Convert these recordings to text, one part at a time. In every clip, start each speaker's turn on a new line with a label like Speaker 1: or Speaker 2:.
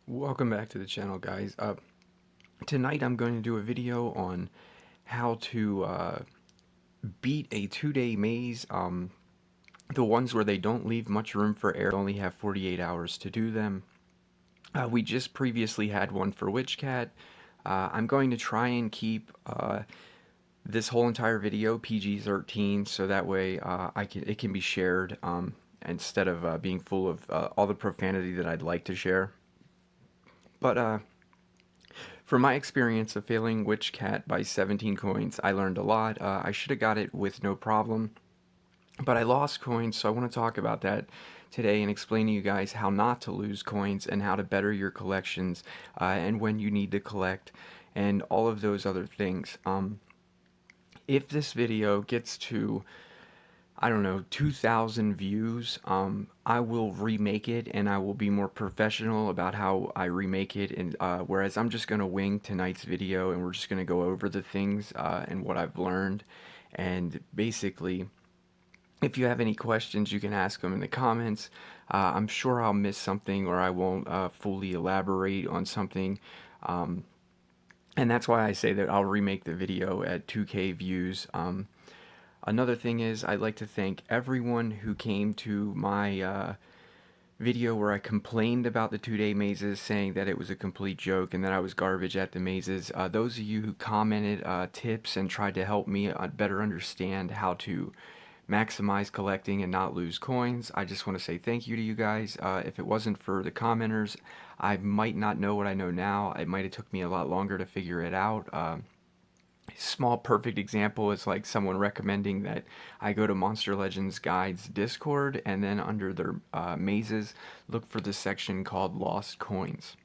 Speaker 1: Welcome back to the channel, guys. Tonight I'm going to do a video on how to beat a 2-day maze. The ones where they don't leave much room for error, only have 48 hours to do them. We just previously had one for Witch Cat. I'm going to try and keep this whole entire video PG-13, so that way it can be shared instead of being full of all the profanity that I'd like to share. But from my experience of failing Witch Cat by 17 coins, I learned a lot. I should have got it with no problem, but I lost coins, so I want to talk about that today and explain to you guys how not to lose coins and how to better your collections and when you need to collect and all of those other things. If this video gets to, I don't know, 2,000 views, I will remake it and I will be more professional about how I remake it. And whereas I'm just going to wing tonight's video and we're just going to go over the things and what I've learned. And basically, if you have any questions, you can ask them in the comments. I'm sure I'll miss something or I won't fully elaborate on something. And that's why I say that I'll remake the video at 2K views. Another thing is, I'd like to thank everyone who came to my video where I complained about the 2-day mazes, saying that it was a complete joke and that I was garbage at the mazes. Those of you who commented tips and tried to help me better understand how to maximize collecting and not lose coins, I just want to say thank you to you guys. If it wasn't for the commenters, I might not know what I know now. It might have took me a lot longer to figure it out. Small perfect example is like someone recommending that I go to Monster Legends Guides Discord and then under their mazes look for the section called Lost Coins.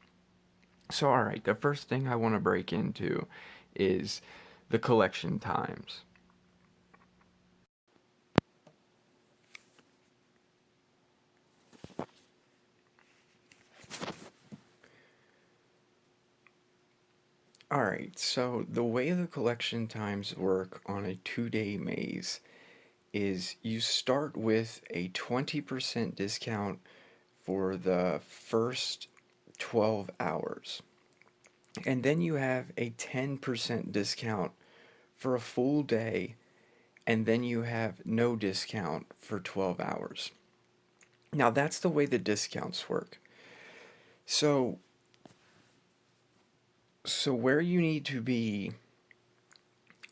Speaker 1: So alright, the first thing I want to break into is the collection times. Alright, so the way the collection times work on a 2-day maze is you start with a 20% discount for the first 12 hours. And then you have a 10% discount for a full day, and then you have no discount for 12 hours. Now that's the way the discounts work. So where you need to be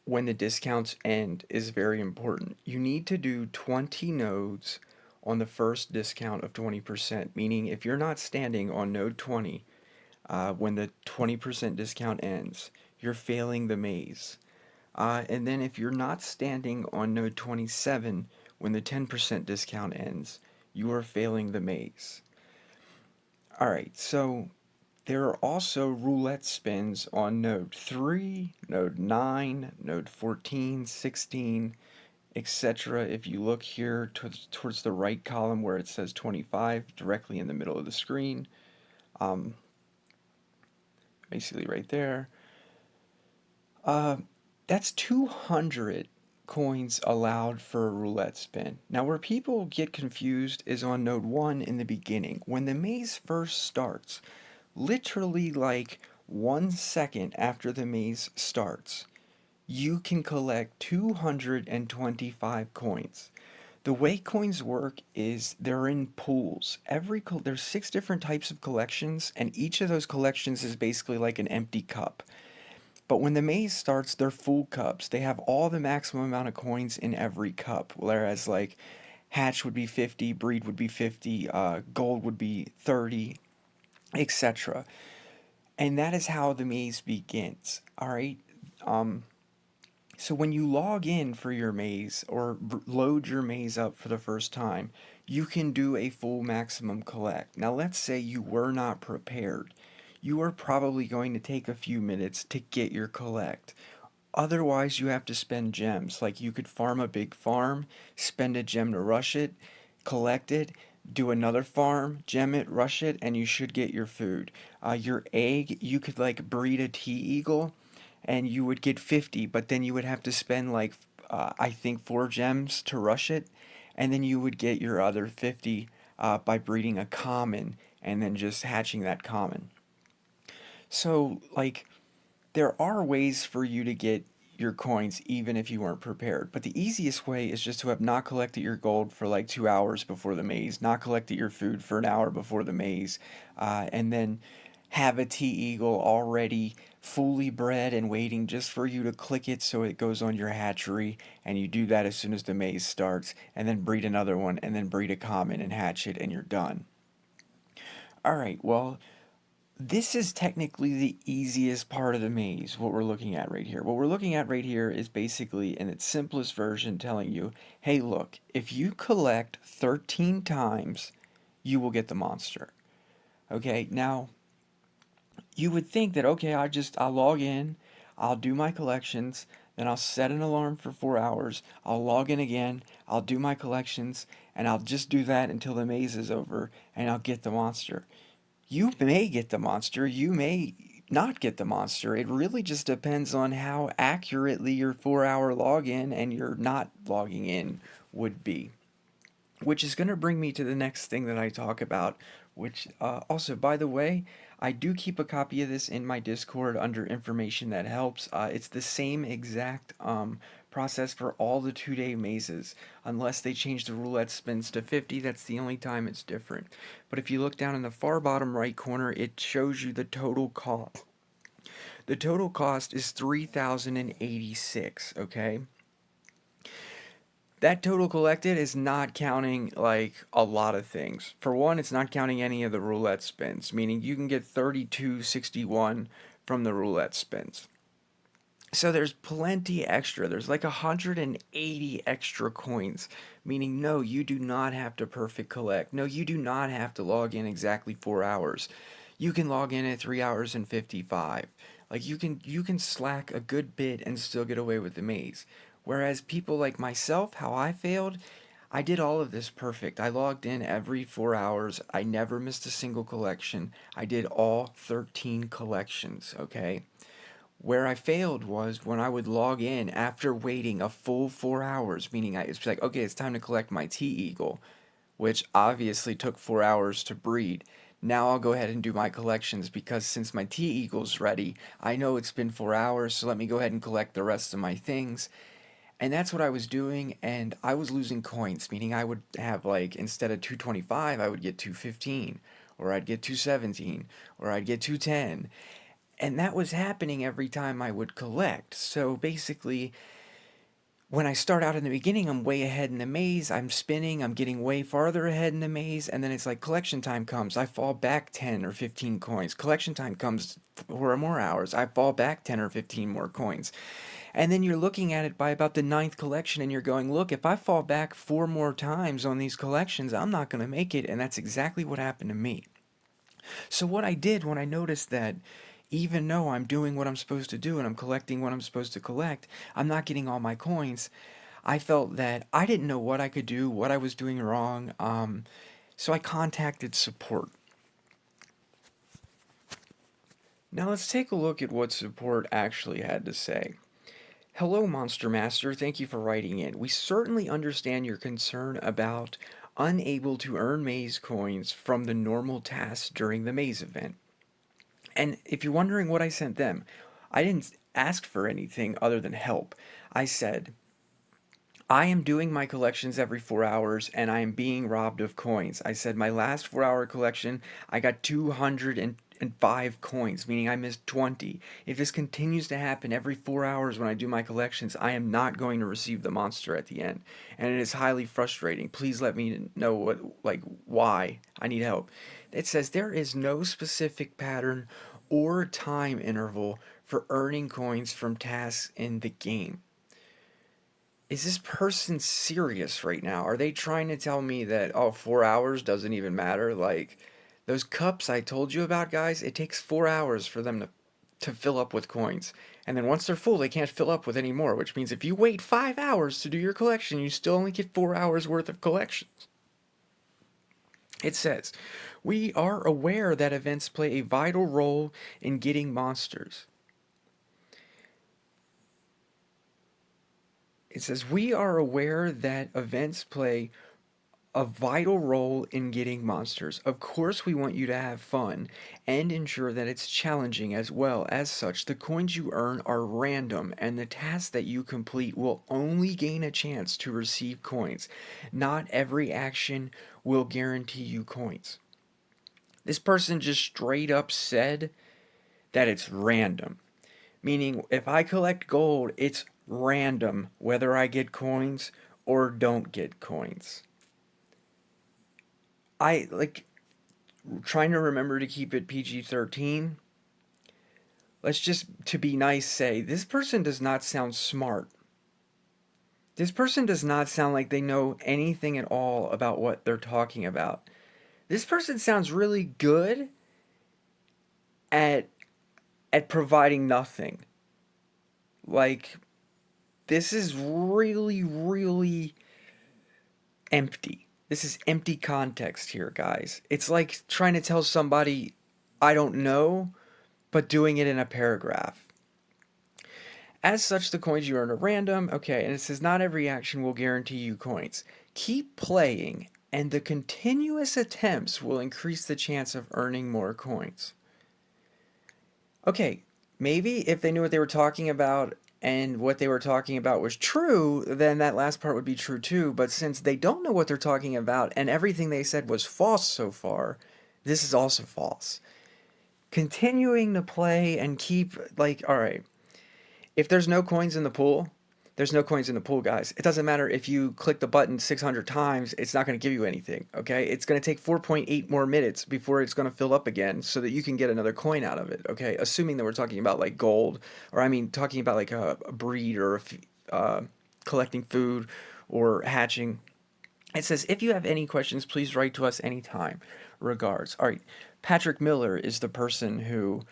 Speaker 1: when the discounts end is very important. You need to do 20 nodes on the first discount of 20%, meaning if you're not standing on node 20 when the 20% discount ends, you're failing the maze. And then if you're not standing on node 27 when the 10% discount ends, you are failing the maze. Alright, so there are also roulette spins on node 3, node 9, node 14, 16, etc. If you look here towards the right column where it says 25, directly in the middle of the screen, basically right there, that's 200 coins allowed for a roulette spin. Now where people get confused is on node 1 in the beginning. When the maze first starts, literally like 1 second after the maze starts, you can collect 225 coins. The way coins work is they're in pools. There's 6 different types of collections, and each of those collections is basically like an empty cup. But when the maze starts, they're full cups. They have all the maximum amount of coins in every cup, whereas like hatch would be 50, breed would be 50, gold would be 30, etc. And that is how the maze begins. Alright? So when you log in for your maze or load your maze up for the first time, you can do a full maximum collect. Now let's say you were not prepared. You are probably going to take a few minutes to get your collect. Otherwise, you have to spend gems. Like you could farm a big farm, spend a gem to rush it, collect it, do another farm, gem it, rush it, and you should get your food. Your egg, you could like breed a tea-eagle, and you would get 50, but then you would have to spend like, I think 4 gems to rush it, and then you would get your other 50 by breeding a common, and then just hatching that common. So, like, there are ways for you to get your coins even if you weren't prepared. But the easiest way is just to have not collected your gold for like 2 hours before the maze, not collected your food for an hour before the maze, and then have a tea eagle already fully bred and waiting just for you to click it so it goes on your hatchery. And you do that as soon as the maze starts, and then breed another one, and then breed a common and hatch it, and you're done. All right, well, this is technically the easiest part of the maze, what we're looking at right here. What we're looking at right here is basically, in its simplest version, telling you, hey, look, if you collect 13 times, you will get the monster. Okay, now, you would think that, okay, I'll log in, I'll do my collections, then I'll set an alarm for 4 hours, I'll log in again, I'll do my collections, and I'll just do that until the maze is over, and I'll get the monster. You may get the monster, you may not get the monster. It really just depends on how accurately your 4 hour login and your not logging in would be. Which is going to bring me to the next thing that I talk about, which also, by the way, I do keep a copy of this in my Discord under information that helps. It's the same exact process for all the 2 day mazes, unless they change the roulette spins to 50. That's the only time it's different. But if you look down in the far bottom right corner, it shows you the total cost. The total cost is 3,086, okay? That total collected is not counting like a lot of things. For one, it's not counting any of the roulette spins, meaning you can get 3261 from the roulette spins. So there's plenty extra. There's like 180 extra coins, meaning no, you do not have to perfect collect. No, you do not have to log in exactly 4 hours. You can log in at 3 hours and 55. Like you can slack a good bit and still get away with the maze. Whereas people like myself, how I failed, I did all of this perfect. I logged in every 4 hours. I never missed a single collection. I did all 13 collections, okay? Where I failed was when I would log in after waiting a full 4 hours, meaning it's like, okay, it's time to collect my tea eagle, which obviously took 4 hours to breed. Now I'll go ahead and do my collections because since my tea eagle's ready, I know it's been 4 hours, so let me go ahead and collect the rest of my things. And that's what I was doing, and I was losing coins, meaning I would have, like, instead of 225, I would get 215, or I'd get 217, or I'd get 210. And that was happening every time I would collect. So basically, when I start out in the beginning, I'm way ahead in the maze. I'm spinning, I'm getting way farther ahead in the maze, and then it's like collection time comes. I fall back 10 or 15 coins. Collection time comes for more hours. I fall back 10 or 15 more coins. And then you're looking at it by about the ninth collection and you're going, look, if I fall back 4 more times on these collections, I'm not going to make it. And that's exactly what happened to me. So what I did when I noticed that even though I'm doing what I'm supposed to do and I'm collecting what I'm supposed to collect, I'm not getting all my coins. I felt that I didn't know what I could do, what I was doing wrong. So I contacted support. Now let's take a look at what support actually had to say. Hello, Monster Master. Thank you for writing in. We certainly understand your concern about unable to earn maze coins from the normal tasks during the maze event. And if you're wondering what I sent them, I didn't ask for anything other than help. I said, I am doing my collections every 4 hours and I am being robbed of coins. I said my last 4 hour collection, I got 205 coins, meaning I missed 20. If this continues to happen every 4 hours when I do my collections, I am not going to receive the monster at the end. And it is highly frustrating. Please let me know why. I need help. It says there is no specific pattern or time interval for earning coins from tasks in the game. Is this person serious right now? Are they trying to tell me that, oh, 4 hours doesn't even matter? Like, those cups I told you about, guys, it takes 4 hours for them to fill up with coins. And then once they're full, they can't fill up with any more, which means if you wait 5 hours to do your collection, you still only get 4 hours worth of collections. It says, we are aware that events play a vital role in getting monsters. It says, we are aware that events play a vital role in getting monsters. Of course, we want you to have fun and ensure that it's challenging as well. As such, the coins you earn are random, and the tasks that you complete will only gain a chance to receive coins. Not every action will guarantee you coins. This person just straight up said that it's random. Meaning, if I collect gold, it's random whether I get coins or don't get coins. I like trying to remember to keep it PG-13. Let's just, to be nice, say this person does not sound smart. This person does not sound like they know anything at all about what they're talking about. This person sounds really good at providing nothing. Like, this is really, really empty. This is empty context here, guys. It's like trying to tell somebody, I don't know, but doing it in a paragraph. As such, the coins you earn are random. Okay, and it says not every action will guarantee you coins. Keep playing, and the continuous attempts will increase the chance of earning more coins. Okay, maybe if they knew what they were talking about and what they were talking about was true, then that last part would be true too. But since they don't know what they're talking about and everything they said was false so far, this is also false. Continuing to play and keep, like, all right, if there's no coins in the pool, there's no coins in the pool, guys. It doesn't matter if you click the button 600 times, it's not going to give you anything, okay? It's going to take 4.8 more minutes before it's going to fill up again so that you can get another coin out of it, okay? Assuming that we're talking about, like, gold, or I mean, talking about, like, a breed or collecting food or hatching. It says, if you have any questions, please write to us anytime. Regards. All right, Patrick Miller is the person who,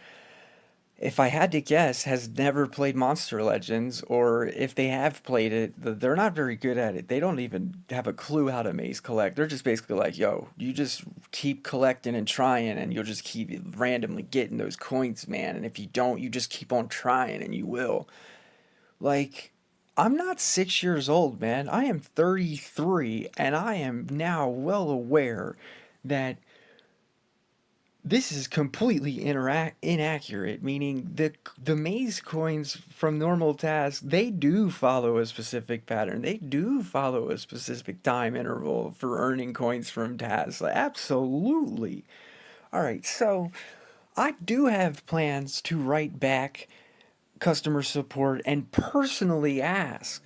Speaker 1: if I had to guess, has never played Monster Legends, or if they have played it, they're not very good at it. They don't even have a clue how to maze collect. They're just basically like, yo, you just keep collecting and trying, and you'll just keep randomly getting those coins, man. And if you don't, you just keep on trying, and you will. Like, I'm not 6 years old, man. I am 33, and I am now well aware that this is completely inaccurate, meaning the maze coins from normal tasks, they do follow a specific pattern. They do follow a specific time interval for earning coins from tasks. Like, absolutely. All right, so I do have plans to write back customer support and personally ask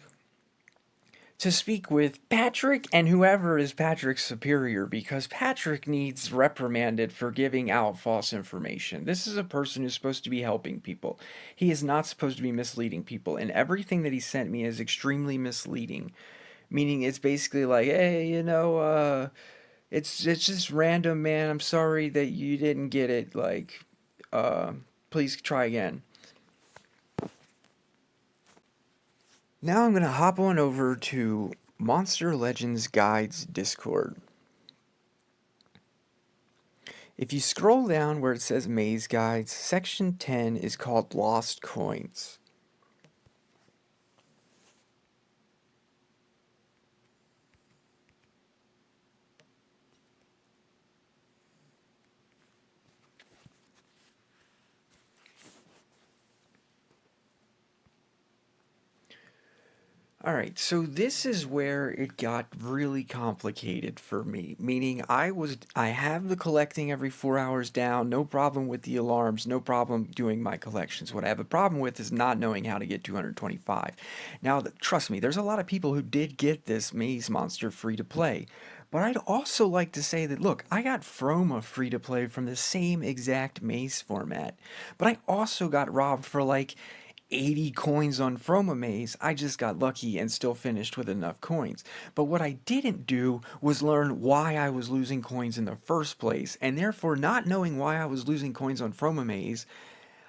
Speaker 1: to speak with Patrick and whoever is Patrick's superior, because Patrick needs reprimanded for giving out false information. This is a person who's supposed to be helping people. He is not supposed to be misleading people, and everything that he sent me is extremely misleading. Meaning it's basically like, hey, it's just random, man. I'm sorry that you didn't get it. Like, please try again. Now I'm going to hop on over to Monster Legends Guides Discord. If you scroll down where it says Maze Guides, section 10 is called Lost Coins. Alright, so this is where it got really complicated for me, meaning I have the collecting every 4 hours down, no problem with the alarms, no problem doing my collections. What I have a problem with is not knowing how to get 225. Now, trust me, there's a lot of people who did get this Maze Monster free to play. But I'd also like to say that, look, I got Froma free to play from the same exact maze format. But I also got robbed for like 80 coins on Froma Maze. I just got lucky and still finished with enough coins. But what I didn't do was learn why I was losing coins in the first place, and therefore not knowing why I was losing coins on Froma Maze,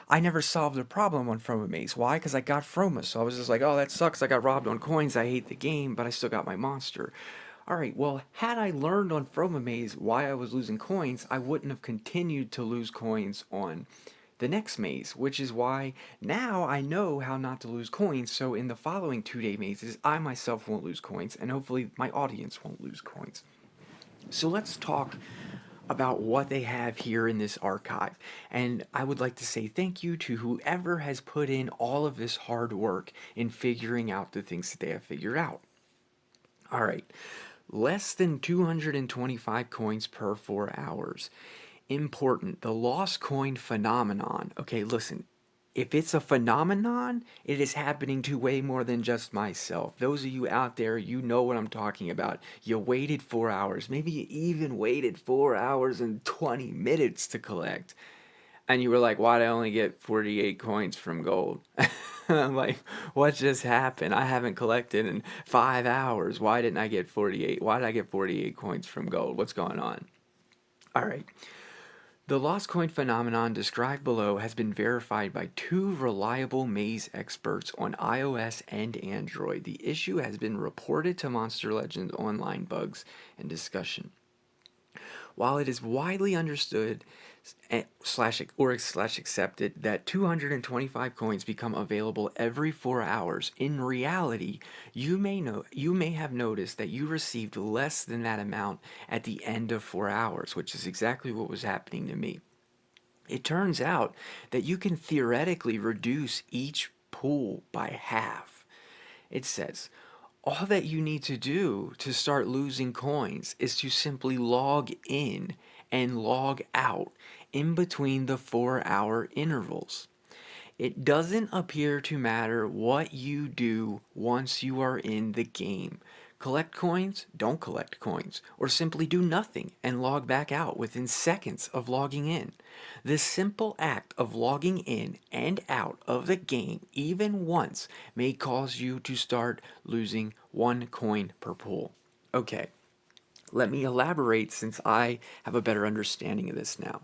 Speaker 1: I never solved the problem on Froma Maze. Why? Because I got Froma, so I was just like, oh, that sucks, I got robbed on coins, I hate the game, but I still got my monster. Alright, well, had I learned on Froma Maze why I was losing coins, I wouldn't have continued to lose coins on the next maze, which is why now I know how not to lose coins, so in the following 2-day mazes, I myself won't lose coins, and hopefully my audience won't lose coins. So let's talk about what they have here in this archive. And I would like to say thank you to whoever has put in all of this hard work in figuring out the things that they have figured out. All right, less than 225 coins per 4 hours. Important, the lost coin phenomenon. Okay, listen, if it's a phenomenon, it is happening to way more than just myself. Those of you out there, you know what I'm talking about. You waited 4 hours, maybe you even waited 4 hours and 20 minutes to collect. And you were like, why'd I only get 48 coins from gold? I'm like, what just happened? I haven't collected in 5 hours. Why didn't I get 48? Why did I get 48 coins from gold? What's going on? All right. The lost coin phenomenon described below has been verified by two reliable maze experts on iOS and Android. The issue has been reported to Monster Legends Online Bugs and Discussion. While it is widely understood slash accepted that 225 coins become available every 4 hours, in reality, you may have noticed that you received less than that amount at the end of 4 hours, which is exactly what was happening to me. It turns out that you can theoretically reduce each pool by half. It says, all that you need to do to start losing coins is to simply log in and log out in between the 4-hour intervals. It doesn't appear to matter what you do once you are in the game. Collect coins, don't collect coins, or simply do nothing and log back out within seconds of logging in. The simple act of logging in and out of the game even once may cause you to start losing 1 coin per pool. Okay, let me elaborate since I have a better understanding of this now.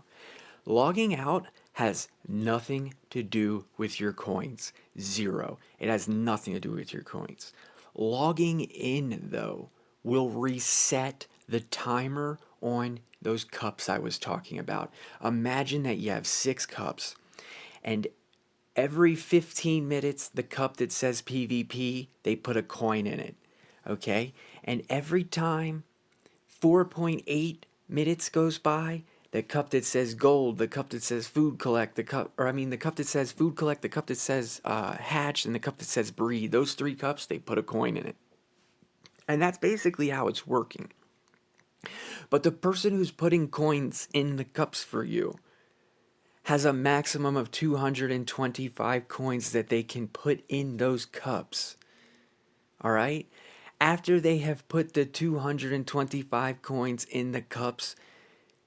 Speaker 1: Logging out has nothing to do with your coins. Zero. It has nothing to do with your coins. Logging in, though, will reset the timer on those cups I was talking about. Imagine that you have 6 cups, and every 15 minutes, the cup that says PvP, they put a coin in it. Okay? And every time 4.8 minutes goes by, the cup that says gold, the cup that says food collect, the cup that says food collect, the cup that says hatch, and the cup that says breed. Those 3 cups, they put a coin in it. And that's basically how it's working. But the person who's putting coins in the cups for you has a maximum of 225 coins that they can put in those cups. All right? After they have put the 225 coins in the cups,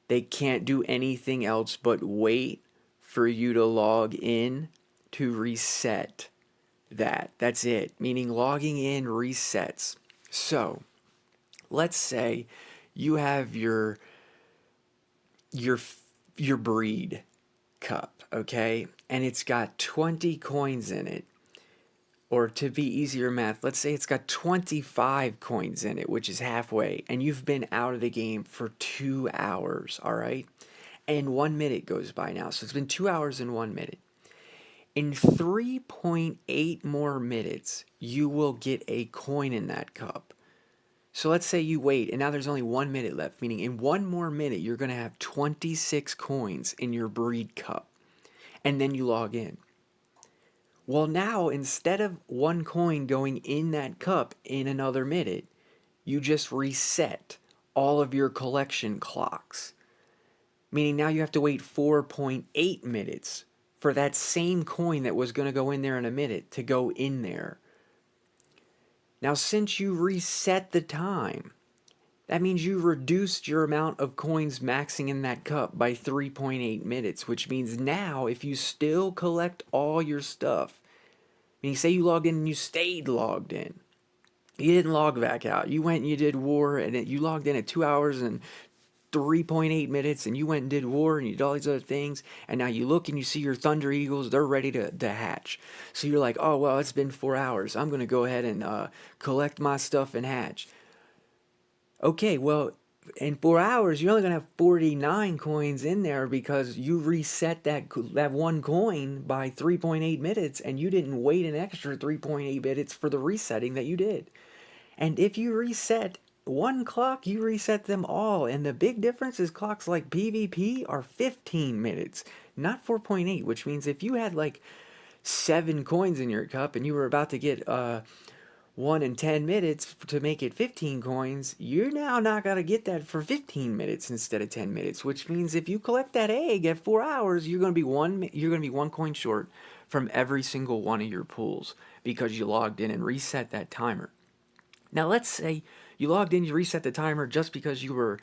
Speaker 1: they can't do anything else but wait for you to log in to reset that. That's it. Meaning logging in resets. So, let's say you have your breed cup, okay? And it's got 20 coins in it. Or to be easier math, let's say it's got 25 coins in it, which is halfway, and you've been out of the game for 2 hours, all right? And 1 minute goes by now, so it's been 2 hours and 1 minute. In 3.8 more minutes, you will get a coin in that cup. So let's say you wait, and now there's only 1 minute left, meaning in 1 more minute, you're going to have 26 coins in your breed cup. And then you log in. Well, now, instead of 1 coin going in that cup in another minute, you just reset all of your collection clocks. Meaning now you have to wait 4.8 minutes for that same coin that was going to go in there in a minute to go in there. Now, since you reset the time, that means you reduced your amount of coins maxing in that cup by 3.8 minutes, which means now if you still collect all your stuff, meaning say you logged in and you stayed logged in, you didn't log back out, you went and you did war, and you logged in at 2 hours and 3.8 minutes, and you went and did war, and you did all these other things, and now you look and you see your Thunder Eagles, they're ready to hatch. So you're like, oh, well, it's been 4 hours. I'm going to go ahead and collect my stuff and hatch. Okay, well, in 4 hours, you're only going to have 49 coins in there because you reset that 1 coin by 3.8 minutes, and you didn't wait an extra 3.8 minutes for the resetting that you did. And if you reset
Speaker 2: one clock, you reset them all. And the big difference is clocks like PvP are 15 minutes, not 4.8, which means if you had like 7 coins in your cup and you were about to get 1 in 10 minutes to make it 15 coins, you're now not going to get that for 15 minutes instead of 10 minutes, which means if you collect that egg at 4 hours, you're going to be 1 coin short from every single one of your pools because you logged in and reset that timer. Now, let's say you logged in, you reset the timer just because you were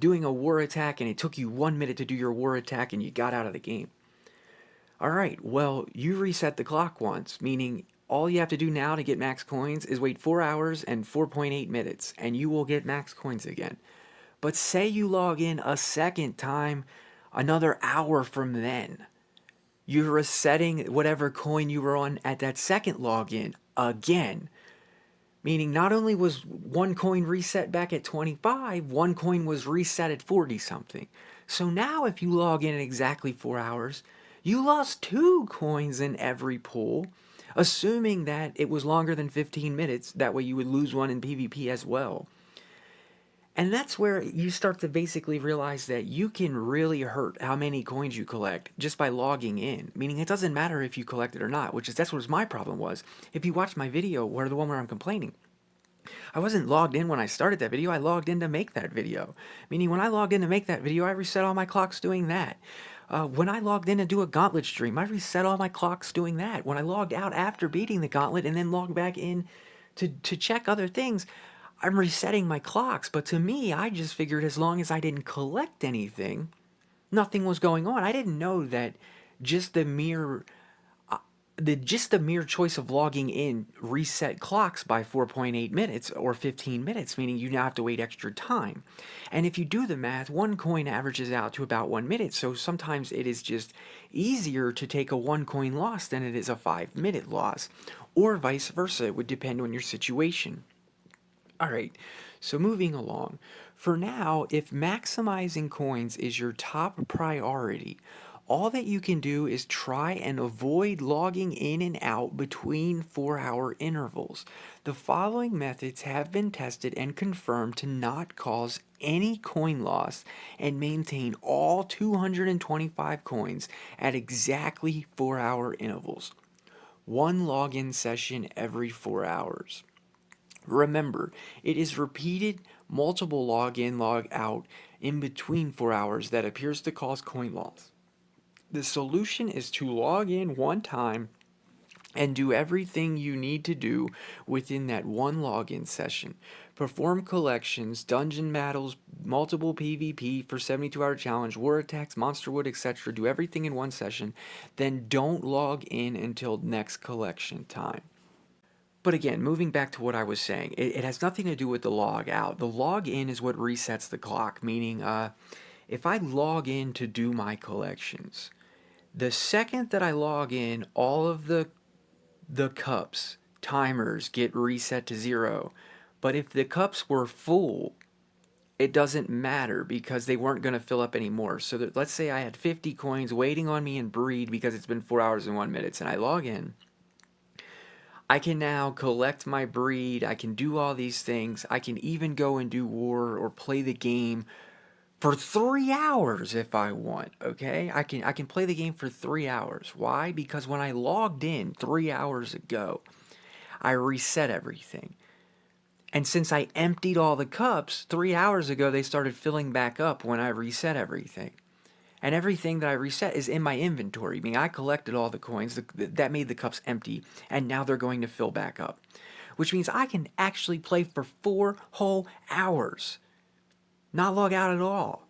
Speaker 2: doing a war attack and it took you 1 minute to do your war attack and you got out of the game. All right, well, you reset the clock once, meaning all you have to do now to get max coins is wait 4 hours and 4.8 minutes, and you will get max coins again. But say you log in a second time, another hour from then. You're resetting whatever coin you were on at that second login again. Meaning not only was 1 coin reset back at 25, 1 coin was reset at 40 something. So now if you log in exactly 4 hours, you lost 2 coins in every pool, assuming that it was longer than 15 minutes. That way you would lose one in PvP as well. And that's where you start to basically realize that you can really hurt how many coins you collect just by logging in. Meaning it doesn't matter if you collect it or not, that's what my problem was. If you watch my video, or the one where I'm complaining, I wasn't logged in when I started that video, I logged in to make that video. Meaning when I logged in to make that video, I reset all my clocks doing that. When I logged in to do a gauntlet stream, I reset all my clocks doing that. When I logged out after beating the gauntlet and then logged back in to check other things, I'm resetting my clocks. But to me, I just figured as long as I didn't collect anything, nothing was going on. I didn't know that just the mere choice of logging in reset clocks by 4.8 minutes or 15 minutes, meaning you now have to wait extra time. And if you do the math, 1 coin averages out to about 1 minute, so sometimes it is just easier to take a 1 coin loss than it is a 5 minute loss, or vice versa. It would depend on your situation. All right, so moving along. For now, if maximizing coins is your top priority, all that you can do is try and avoid logging in and out between 4-hour intervals. The following methods have been tested and confirmed to not cause any coin loss and maintain all 225 coins at exactly 4-hour intervals. One login session every 4 hours. Remember, it is repeated multiple log in, log out in between 4 hours that appears to cause coin loss. The solution is to log in one time and do everything you need to do within that one login session. Perform collections, dungeon battles, multiple PvP for 72-hour challenge, war attacks, monster wood, etc. Do everything in one session, then don't log in until next collection time. But again, moving back to what I was saying, it has nothing to do with the log out. The log in is what resets the clock, meaning if I log in to do my collections, the second that I log in, all of the cups, timers get reset to 0. But if the cups were full, it doesn't matter because they weren't going to fill up anymore. So that, let's say I had 50 coins waiting on me in breed because it's been 4 hours and 1 minute, and I log in. I can now collect my breed, I can do all these things, I can even go and do war or play the game for 3 hours if I want, okay? I can play the game for 3 hours. Why? Because when I logged in 3 hours ago, I reset everything. And since I emptied all the cups, 3 hours ago they started filling back up when I reset everything. And everything that I reset is in my inventory. I mean, I collected all the coins that made the cups empty, and now they're going to fill back up. Which means I can actually play for 4 whole hours. Not log out at all.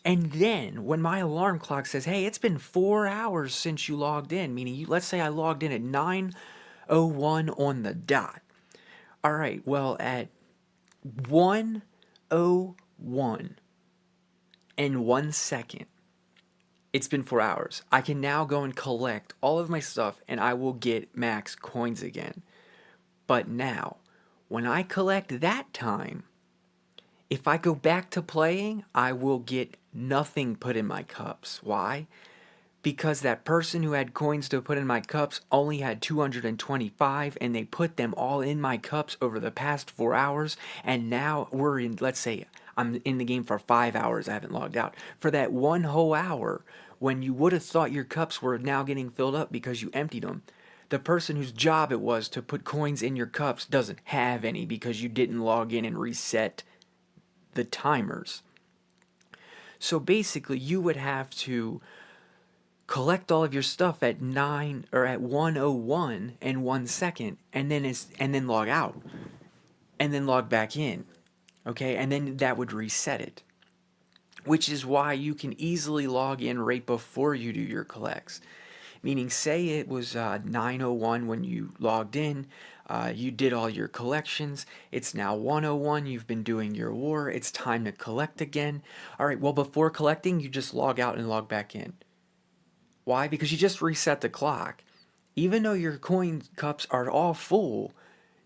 Speaker 2: And then, when my alarm clock says, hey, it's been 4 hours since you logged in, meaning, let's say I logged in at 9:01 on the dot. All right, well, at 1:01 and 1 second, it's been 4 hours. I can now go and collect all of my stuff and I will get max coins again. But now, when I collect that time, if I go back to playing, I will get nothing put in my cups. Why? because that person who had coins to put in my cups only had 225, and they put them all in my cups over the past 4 hours, and now we're in, let's say I'm in the game for 5 hours, I haven't logged out. For that one whole hour, when you would have thought your cups were now getting filled up because you emptied them, the person whose job it was to put coins in your cups doesn't have any because you didn't log in and reset the timers. So basically, you would have to collect all of your stuff at 9 or at 101 and 1 second, and then log out and then log back in. Okay? And then that would reset it. Which is why you can easily log in right before you do your collects. Meaning, say it was 9:01 when you logged in, you did all your collections, it's now 1:01, you've been doing your war, it's time to collect again. All right, well, before collecting, you just log out and log back in. Why? Because you just reset the clock. Even though your coin cups are all full,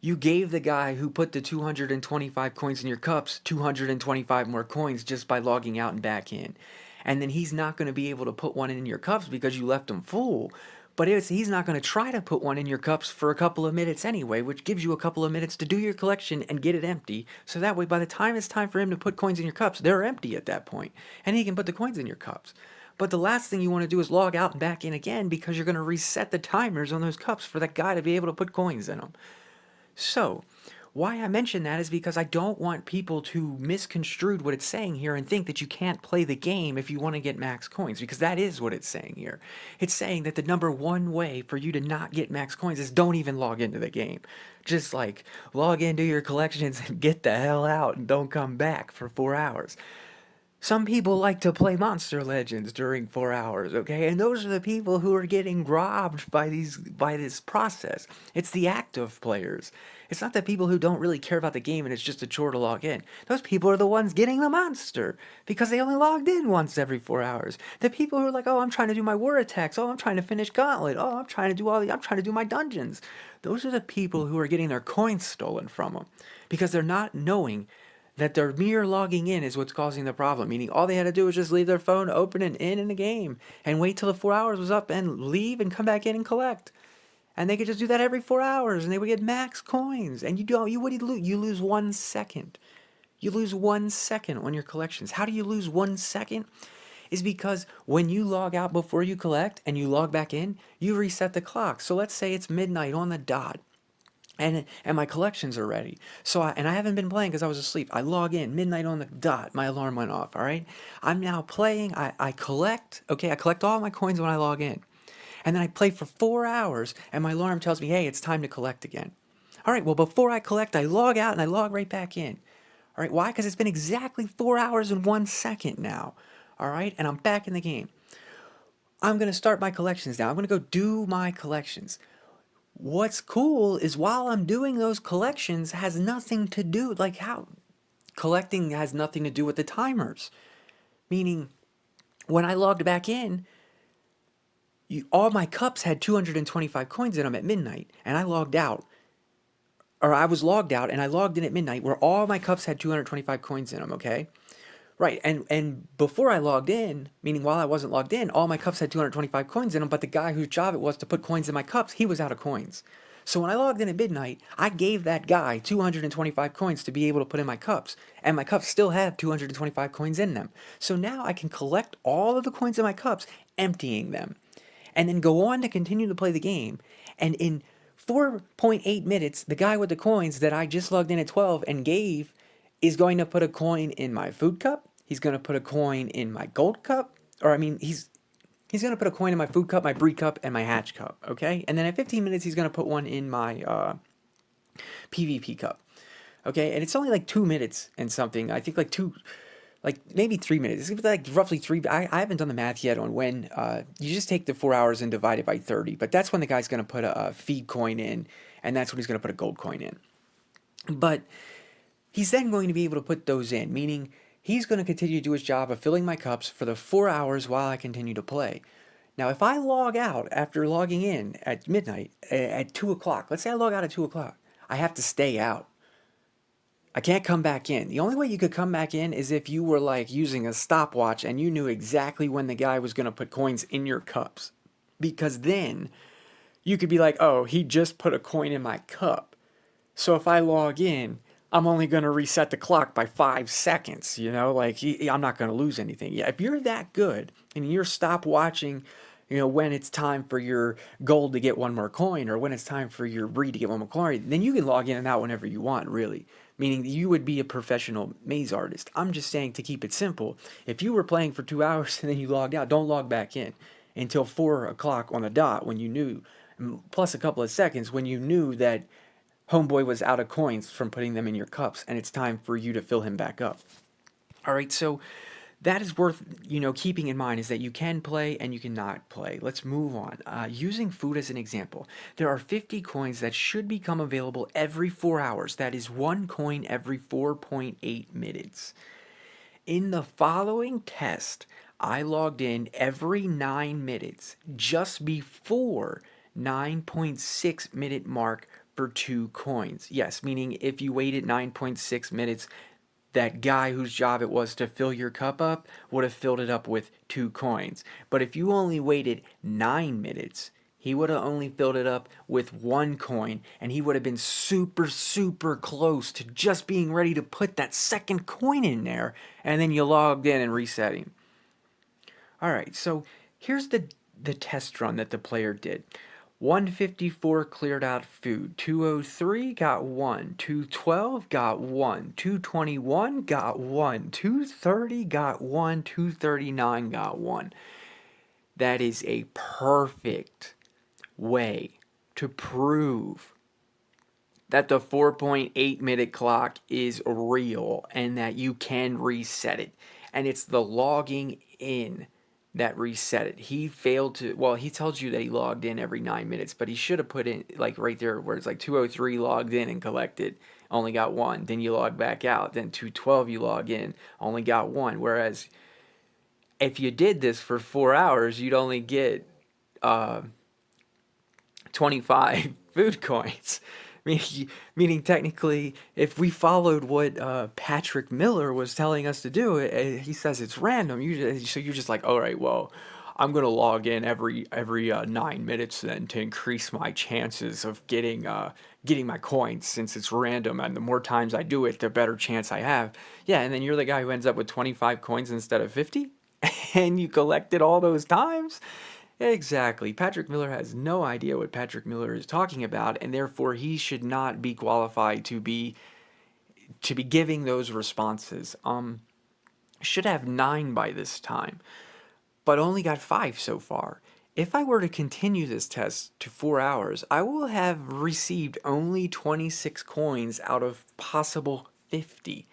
Speaker 2: you gave the guy who put the 225 coins in your cups 225 more coins just by logging out and back in. And then he's not going to be able to put one in your cups because you left him full. But he's not going to try to put one in your cups for a couple of minutes anyway, which gives you a couple of minutes to do your collection and get it empty. So that way, by the time it's time for him to put coins in your cups, they're empty at that point, and he can put the coins in your cups. But the last thing you want to do is log out and back in again because you're going to reset the timers on those cups for that guy to be able to put coins in them. So, why I mention that is because I don't want people to misconstrue what it's saying here and think that you can't play the game if you want to get max coins, because that is what it's saying here. It's saying that the number one way for you to not get max coins is don't even log into the game. Just like log into your collections and get the hell out and don't come back for 4 hours. Some people like to play Monster Legends during 4 hours, okay? And those are the people who are getting robbed by this process. It's the active players. It's not the people who don't really care about the game and it's just a chore to log in. Those people are the ones getting the monster because they only logged in once every 4 hours. The people who are like, oh, I'm trying to do my war attacks. Oh, I'm trying to finish Gauntlet. Oh, I'm trying to do my dungeons. Those are the people who are getting their coins stolen from them because they're not knowing that their mere logging in is what's causing the problem, meaning all they had to do was just leave their phone open and in the game and wait till the 4 hours was up and leave and come back in and collect. And they could just do that every 4 hours and they would get max coins. And what do you lose? You lose 1 second. You lose 1 second on your collections. How do you lose 1 second? Is because when you log out before you collect and you log back in, you reset the clock. So let's say it's midnight on the dot. And my collections are ready. So I haven't been playing because I was asleep. I log in midnight on the dot. My alarm went off. All right. I'm now playing. I collect. Okay. I collect all my coins when I log in, and then I play for 4 hours. And my alarm tells me, hey, it's time to collect again. All right. Well, before I collect, I log out and I log right back in. All right. Why? Because it's been exactly 4 hours and 1 second now. All right. And I'm back in the game. I'm gonna start my collections now. I'm gonna go do my collections. What's cool is while I'm doing those collections has nothing to do, like how collecting has nothing to do with the timers. Meaning, when I logged back in, all my cups had 225 coins in them at midnight, and I logged out. Or I was logged out, and I logged in at midnight where all my cups had 225 coins in them, okay? Right, and before I logged in, meaning while I wasn't logged in, all my cups had 225 coins in them, but the guy whose job it was to put coins in my cups, he was out of coins. So when I logged in at midnight, I gave that guy 225 coins to be able to put in my cups, and my cups still have 225 coins in them. So now I can collect all of the coins in my cups, emptying them, and then go on to continue to play the game, and in 4.8 minutes, the guy with the coins that I just logged in at 12 and gave is going to put a coin in my food cup. He's going to put a coin in my gold cup. Or, I mean, he's going to put a coin in my food cup, my breed cup, and my hatch cup, okay? And then at 15 minutes, he's going to put one in my PvP cup, okay? And it's only like 2 minutes and something. I think like maybe 3 minutes. It's like roughly three. I haven't done the math yet on when. You just take the 4 hours and divide it by 30. But that's when the guy's going to put a feed coin in, and that's when he's going to put a gold coin in. But he's then going to be able to put those in, meaning he's going to continue to do his job of filling my cups for the 4 hours while I continue to play. Now, if I log out after logging in at midnight, at 2 o'clock, let's say I log out at 2 o'clock, I have to stay out. I can't come back in. The only way you could come back in is if you were like using a stopwatch and you knew exactly when the guy was going to put coins in your cups. Because then you could be like, oh, he just put a coin in my cup. So if I log in, I'm only going to reset the clock by 5 seconds, like I'm not going to lose anything. Yeah, if you're that good and you're stop watching, when it's time for your gold to get one more coin or when it's time for your breed to get one more coin, then you can log in and out whenever you want, really. Meaning you would be a professional maze artist. I'm just saying to keep it simple. If you were playing for 2 hours and then you logged out, don't log back in until 4 o'clock on the dot when you knew, plus a couple of seconds when you knew that Homeboy was out of coins from putting them in your cups, and it's time for you to fill him back up. All right, so that is worth keeping in mind is that you can play and you cannot play. Let's move on. Using food as an example, there are 50 coins that should become available every 4 hours. That is one coin every 4.8 minutes. In the following test, I logged in every 9 minutes just before 9.6 minute mark for 2 coins. Yes, meaning if you waited 9.6 minutes, that guy whose job it was to fill your cup up would have filled it up with 2 coins. But if you only waited 9 minutes, he would have only filled it up with 1 coin, and he would have been super, super close to just being ready to put that second coin in there, and then you logged in and reset him. Alright, so here's the test run that the player did. 154 cleared out food. 203 got 1. 212 got 1. 221 got 1. 230 got 1. 239 got 1. That is a perfect way to prove that the 4.8 minute clock is real and that you can reset it. And it's the logging in that reset it. He failed to, well, he tells you that he logged in every 9 minutes, but he should have put in, like right there where it's like 203 logged in and collected, only got 1. Then you log back out. Then 212 you log in, only got 1. Whereas if you did this for 4 hours, you'd only get 25 food coins. Meaning technically, if we followed what Patrick Miller was telling us to do, he says it's random. So you're just like, all right, well, I'm gonna log in every 9 minutes then to increase my chances of getting my coins since it's random, and the more times I do it, the better chance I have. Yeah, and then you're the guy who ends up with 25 coins instead of 50, and you collected all those times. Exactly. Patrick Miller has no idea what Patrick Miller is talking about, and therefore he should not be qualified to be giving those responses. Should have 9 by this time, but only got 5 so far. If I were to continue this test to 4 hours, I will have received only 26 coins out of possible 50.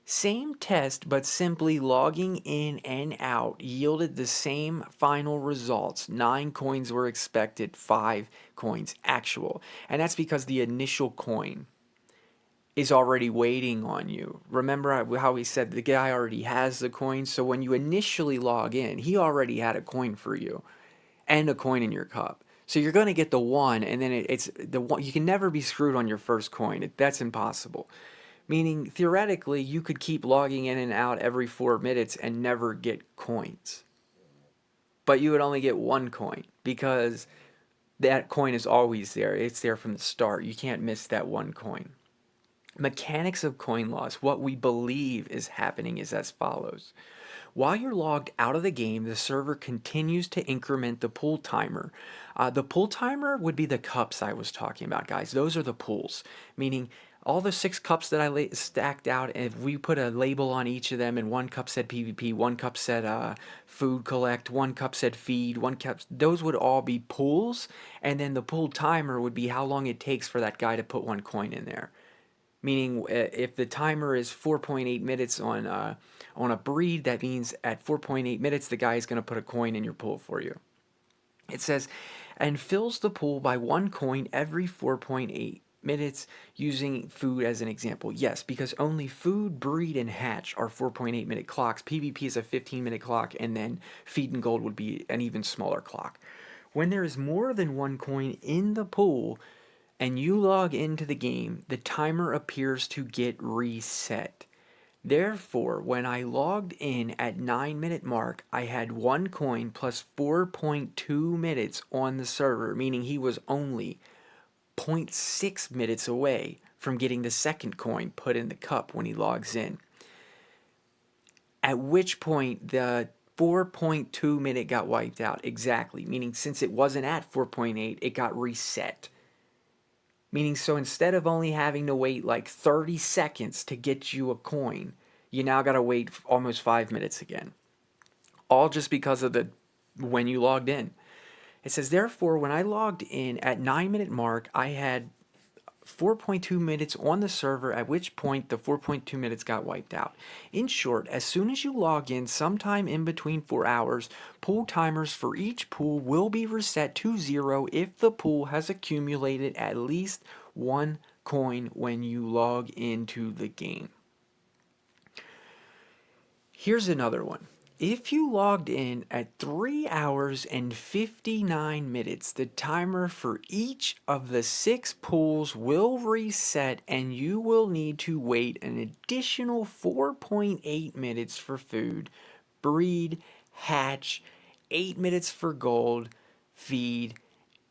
Speaker 2: Same test, but simply logging in and out yielded the same final results. 9 coins were expected, 5 coins actual. And that's because the initial coin is already waiting on you. Remember how we said the guy already has the coin? So when you initially log in, he already had a coin for you and a coin in your cup. So you're going to get the 1, and then it's the one. You can never be screwed on your first coin. That's impossible. Meaning, theoretically, you could keep logging in and out every 4 minutes and never get coins. But you would only get 1 coin because that coin is always there. It's there from the start. You can't miss that 1 coin. Mechanics of coin loss, what we believe is happening is as follows. While you're logged out of the game, the server continues to increment the pool timer. The pool timer would be the cups I was talking about, guys. Those are the pools, meaning all the 6 cups that I stacked out, if we put a label on each of them, and 1 cup said PvP, 1 cup said food collect, 1 cup said feed, 1 cup, those would all be pools, and then the pool timer would be how long it takes for that guy to put 1 coin in there. Meaning, if the timer is 4.8 minutes on a breed, that means at 4.8 minutes, the guy is going to put a coin in your pool for you. It says, and fills the pool by 1 coin every 4.8 minutes using food as an example. Yes, because only food, breed, and hatch are 4.8 minute clocks. PvP is a 15-minute clock, and then feed and gold would be an even smaller clock. When there is more than 1 coin in the pool, and you log into the game, the timer appears to get reset. Therefore, when I logged in at 9-minute mark, I had 1 coin plus 4.2 minutes on the server, meaning he was only 0.6 minutes away from getting the second coin put in the cup when he logs in. At which point the 4.2 minute got wiped out exactly, meaning since it wasn't at 4.8, it got reset. Meaning, so instead of only having to wait like 30 seconds to get you a coin, you now got to wait almost 5 minutes again. All just because of the when you logged in. It says, therefore, when I logged in at 9-minute mark, I had 4.2 minutes on the server, at which point the 4.2 minutes got wiped out. In short, as soon as you log in sometime in between 4 hours, pool timers for each pool will be reset to 0 if the pool has accumulated at least 1 coin when you log into the game. Here's another one. If you logged in at 3 hours and 59 minutes, the timer for each of the 6 pools will reset and you will need to wait an additional 4.8 minutes for food, breed, hatch, 8 minutes for gold, feed,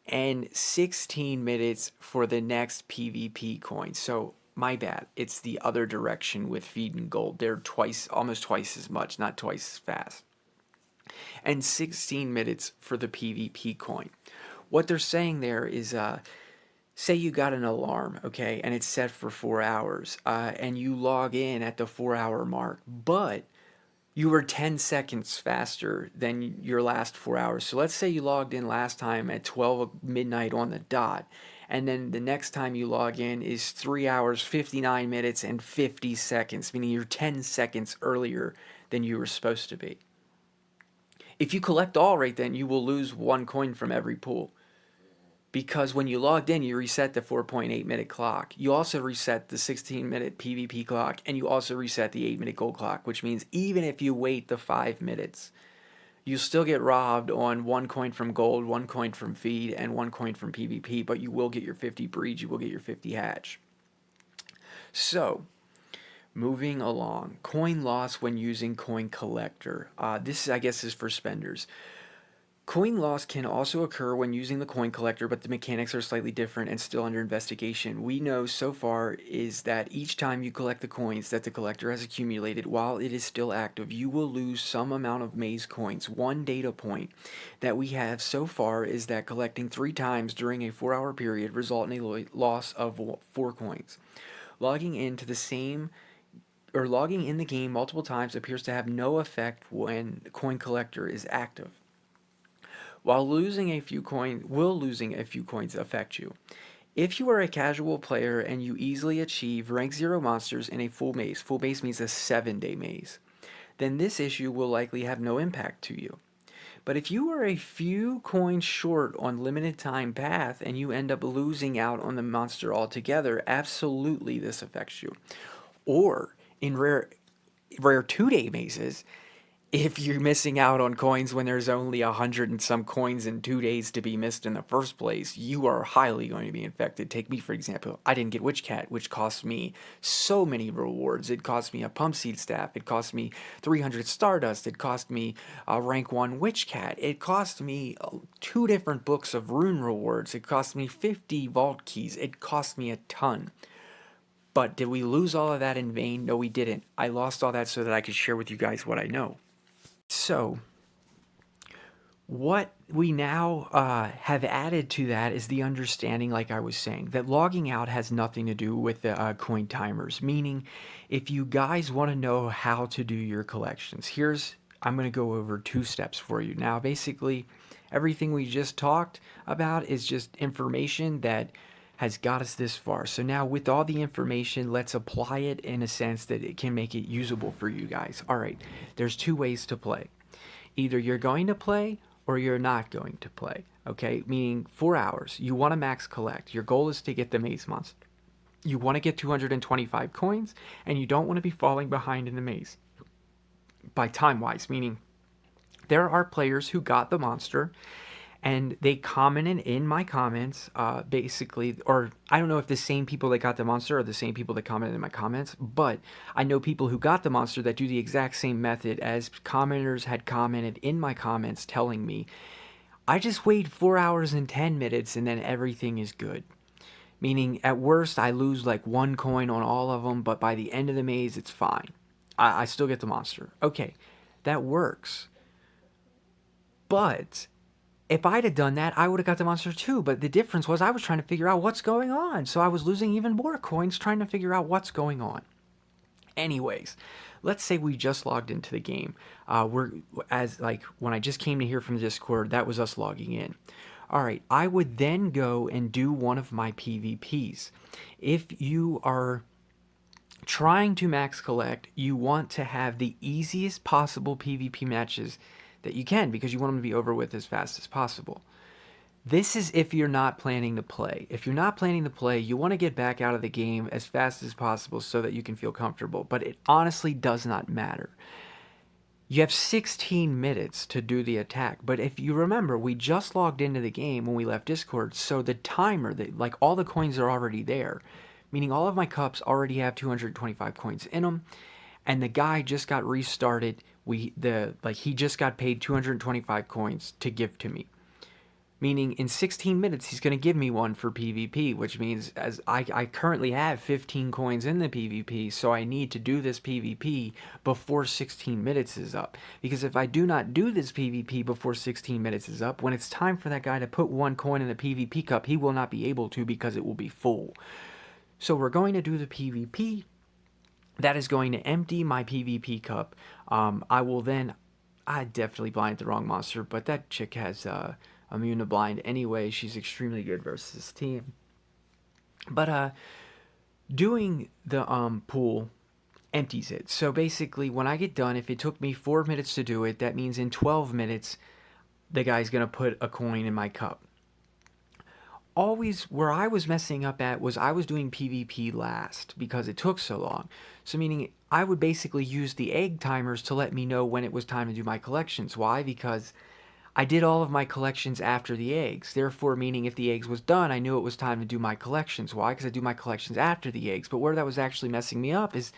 Speaker 2: and 16 minutes for the next PvP coin. So my bad. It's the other direction with feed and gold. They're almost twice as much, not twice as fast. And 16 minutes for the PvP coin. What they're saying there is, say you got an alarm, okay, and it's set for 4 hours, and you log in at the 4-hour mark, but you were 10 seconds faster than your last 4 hours. So let's say you logged in last time at 12 midnight on the dot, and then the next time you log in is 3 hours, 59 minutes, and 50 seconds, meaning you're 10 seconds earlier than you were supposed to be. If you collect all right, then you will lose 1 coin from every pool. Because when you logged in, you reset the 4.8 minute clock. You also reset the 16 minute PvP clock, and you also reset the 8-minute gold clock, which means even if you wait the 5 minutes, you still get robbed on 1 coin from gold, 1 coin from feed, and 1 coin from PvP, but you will get your 50 breeds, you will get your 50 hatch. So, moving along, coin loss when using coin collector. This, I guess, is for spenders. Coin loss can also occur when using the coin collector, but the mechanics are slightly different and still under investigation. We know so far is that each time you collect the coins that the collector has accumulated while it is still active, you will lose some amount of maze coins. One data point that we have so far is that collecting 3 times during a 4-hour period result in a loss of 4 coins. Logging in the game multiple times appears to have no effect when the coin collector is active. While losing a few coins affect you? If you are a casual player and you easily achieve rank 0 monsters in a full maze means a 7-day maze, then this issue will likely have no impact to you. But if you are a few coins short on limited time path and you end up losing out on the monster altogether, absolutely this affects you. Or in rare 2-day mazes, if you're missing out on coins when there's only 100 and some coins in 2 days to be missed in the first place, you are highly going to be infected. Take me, for example. I didn't get Witch Cat, which cost me so many rewards. It cost me a Pump Seed Staff. It cost me 300 Stardust. It cost me a rank 1 Witch Cat. It cost me 2 different books of rune rewards. It cost me 50 vault keys. It cost me a ton. But did we lose all of that in vain? No, we didn't. I lost all that so that I could share with you guys what I know. So, what we now have added to that is the understanding, like I was saying, that logging out has nothing to do with the coin timers. Meaning, if you guys want to know how to do your collections, I'm going to go over 2 steps for you. Now, basically, everything we just talked about is just information that has got us this far. So now with all the information, let's apply it in a sense that it can make it usable for you guys. All right, there's 2 ways to play. Either you're going to play or you're not going to play, okay? Meaning 4 hours, you want to max collect. Your goal is to get the maze monster. You want to get 225 coins, and you don't want to be falling behind in the maze by time-wise, meaning there are players who got the monster and they commented in my comments, basically, or I don't know if the same people that got the monster are the same people that commented in my comments, but I know people who got the monster that do the exact same method as commenters had commented in my comments telling me, I just wait 4 hours and 10 minutes and then everything is good. Meaning, at worst, I lose like 1 coin on all of them, but by the end of the maze, it's fine. I still get the monster. Okay, that works. But if I'd have done that, I would have got the monster too. But the difference was I was trying to figure out what's going on. So I was losing even more coins trying to figure out what's going on. Anyways, let's say we just logged into the game. When I just came to hear from Discord, that was us logging in. All right, I would then go and do one of my PvPs. If you are trying to max collect, you want to have the easiest possible PvP matches that you can because you want them to be over with as fast as possible. This is if you're not planning to play. If you're not planning to play, you want to get back out of the game as fast as possible so that you can feel comfortable. But it honestly does not matter. You have 16 minutes to do the attack. But if you remember, we just logged into the game when we left Discord. So the timer, like all the coins are already there. Meaning all of my cups already have 225 coins in them. And the guy just got restarted. He just got paid 225 coins to give to me. Meaning in 16 minutes, he's going to give me one for PvP, which means as I currently have 15 coins in the PvP, so I need to do this PvP before 16 minutes is up. Because if I do not do this PvP before 16 minutes is up, when it's time for that guy to put 1 coin in the PvP cup, he will not be able to because it will be full. So we're going to do the PvP. That is going to empty my PvP cup. I definitely blinded the wrong monster, but that chick has immune to blind anyway. She's extremely good versus this team. But doing the pool empties it. So basically, when I get done, if it took me 4 minutes to do it, that means in 12 minutes, the guy's going to put a coin in my cup. Always where I was messing up at was I was doing PvP last because it took so long. So meaning I would basically use the egg timers to let me know when it was time to do my collections. Why? Because I did all of my collections after the eggs. Therefore, meaning if the eggs was done, I knew it was time to do my collections. Why? Because I do my collections after the eggs. But where that was actually messing me up is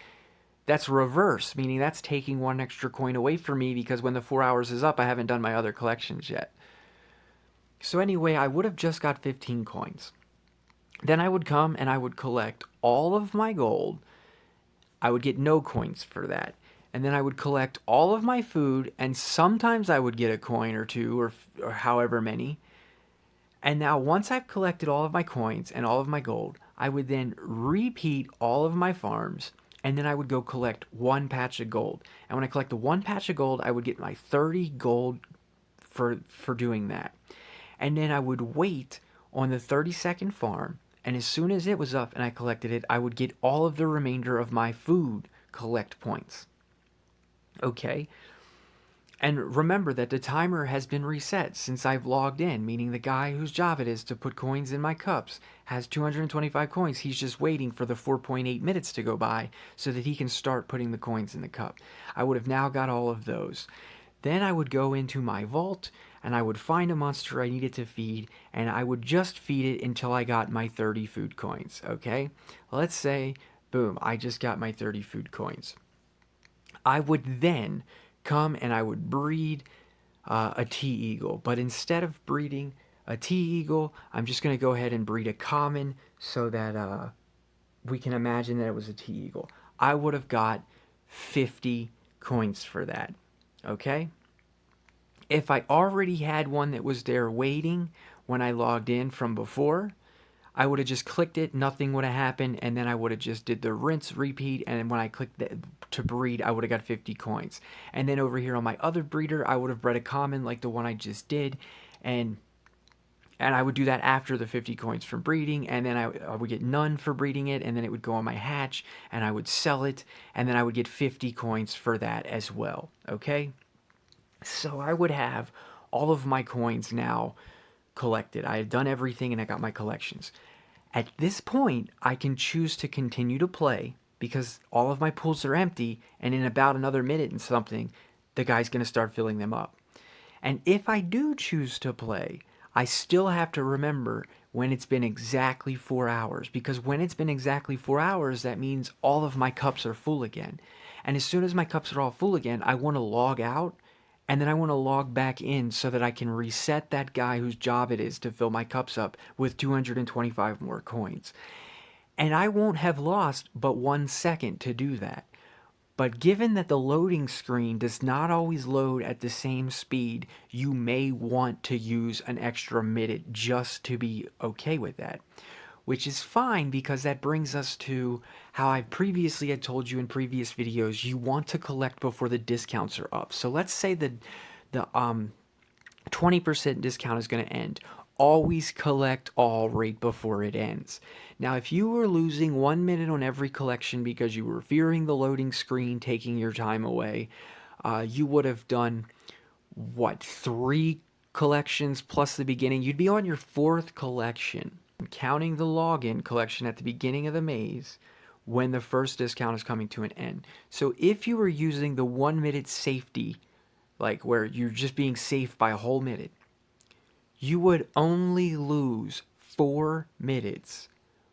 Speaker 2: that's reverse, meaning that's taking 1 extra coin away from me because when the 4 hours is up, I haven't done my other collections yet. So anyway, I would have just got 15 coins. Then I would come and I would collect all of my gold. I would get no coins for that. And then I would collect all of my food, and sometimes I would get a coin or two or however many. And now once I've collected all of my coins and all of my gold, I would then repeat all of my farms, and then I would go collect 1 patch of gold. And when I collect the 1 patch of gold, I would get my 30 gold for doing that. And then I would wait on the 30-second farm, and as soon as it was up and I collected it, I would get all of the remainder of my food collect points. Okay? And remember that the timer has been reset since I've logged in, meaning the guy whose job it is to put coins in my cups has 225 coins. He's just waiting for the 4.8 minutes to go by so that he can start putting the coins in the cup. I would have now got all of those. Then I would go into my vault and I would find a monster I needed to feed, and I would just feed it until I got my 30 food coins, okay? Let's say, boom, I just got my 30 food coins. I would then come and I would breed a T-Eagle, but instead of breeding a T-Eagle, I'm just going to go ahead and breed a common so that we can imagine that it was a T-Eagle. I would have got 50 coins for that, okay? If I already had one that was there waiting when I logged in from before, I would have just clicked it, nothing would have happened, and then I would have just did the rinse, repeat, and then when I clicked to breed, I would have got 50 coins. And then over here on my other breeder, I would have bred a common like the one I just did, and I would do that after the 50 coins from breeding, and then I would get none for breeding it, and then it would go on my hatch, and I would sell it, and then I would get 50 coins for that as well, okay? So I would have all of my coins now collected. I had done everything and I got my collections. At this point, I can choose to continue to play because all of my pools are empty, and in about another minute and something, the guy's going to start filling them up. And if I do choose to play, I still have to remember when it's been exactly 4 hours, because when it's been exactly 4 hours, that means all of my cups are full again. And as soon as my cups are all full again, I want to log out and then I want to log back in so that I can reset that guy whose job it is to fill my cups up with 225 more coins. And I won't have lost but 1 second to do that. But given that the loading screen does not always load at the same speed, you may want to use an extra minute just to be okay with that. Which is fine, because that brings us to how I previously had told you in previous videos, you want to collect before the discounts are up. So let's say the 20% discount is going to end. Always collect all right before it ends. Now, if you were losing 1 minute on every collection because you were fearing the loading screen taking your time away, you would have done, what, 3 collections plus the beginning? You'd be on your 4th collection, counting the login collection at the beginning of the maze when the first discount is coming to an end. So if you were using the 1 minute safety, like where you're just being safe by a whole minute, you would only lose 4 minutes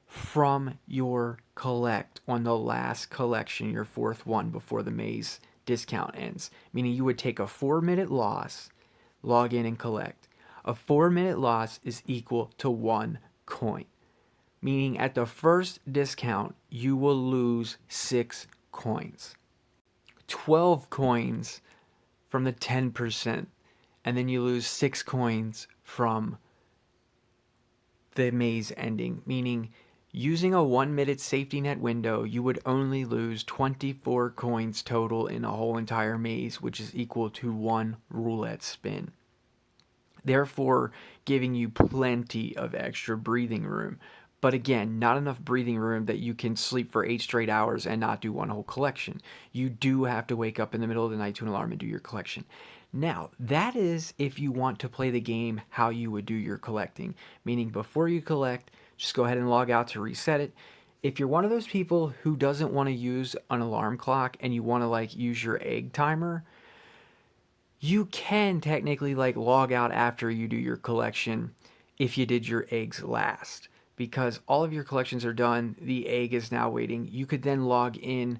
Speaker 2: from your collect on the last collection, your 4th one before the maze discount ends. Meaning you would take a 4 minute loss, log in and collect. A 4 minute loss is equal to 1 coin. Meaning at the first discount, you will lose 6 coins. 12 coins from the 10%, and then you lose 6 coins from the maze ending, meaning using a 1 minute safety net window, you would only lose 24 coins total in a whole entire maze, which is equal to 1 roulette spin. Therefore, giving you plenty of extra breathing room. But again, not enough breathing room that you can sleep for 8 straight hours and not do one whole collection. You do have to wake up in the middle of the night to an alarm and do your collection. Now, that is if you want to play the game how you would do your collecting. Meaning before you collect, just go ahead and log out to reset it. If you're one of those people who doesn't want to use an alarm clock and you want to like use your egg timer, you can technically like log out after you do your collection if you did your eggs last. Because all of your collections are done, the egg is now waiting. You could then log in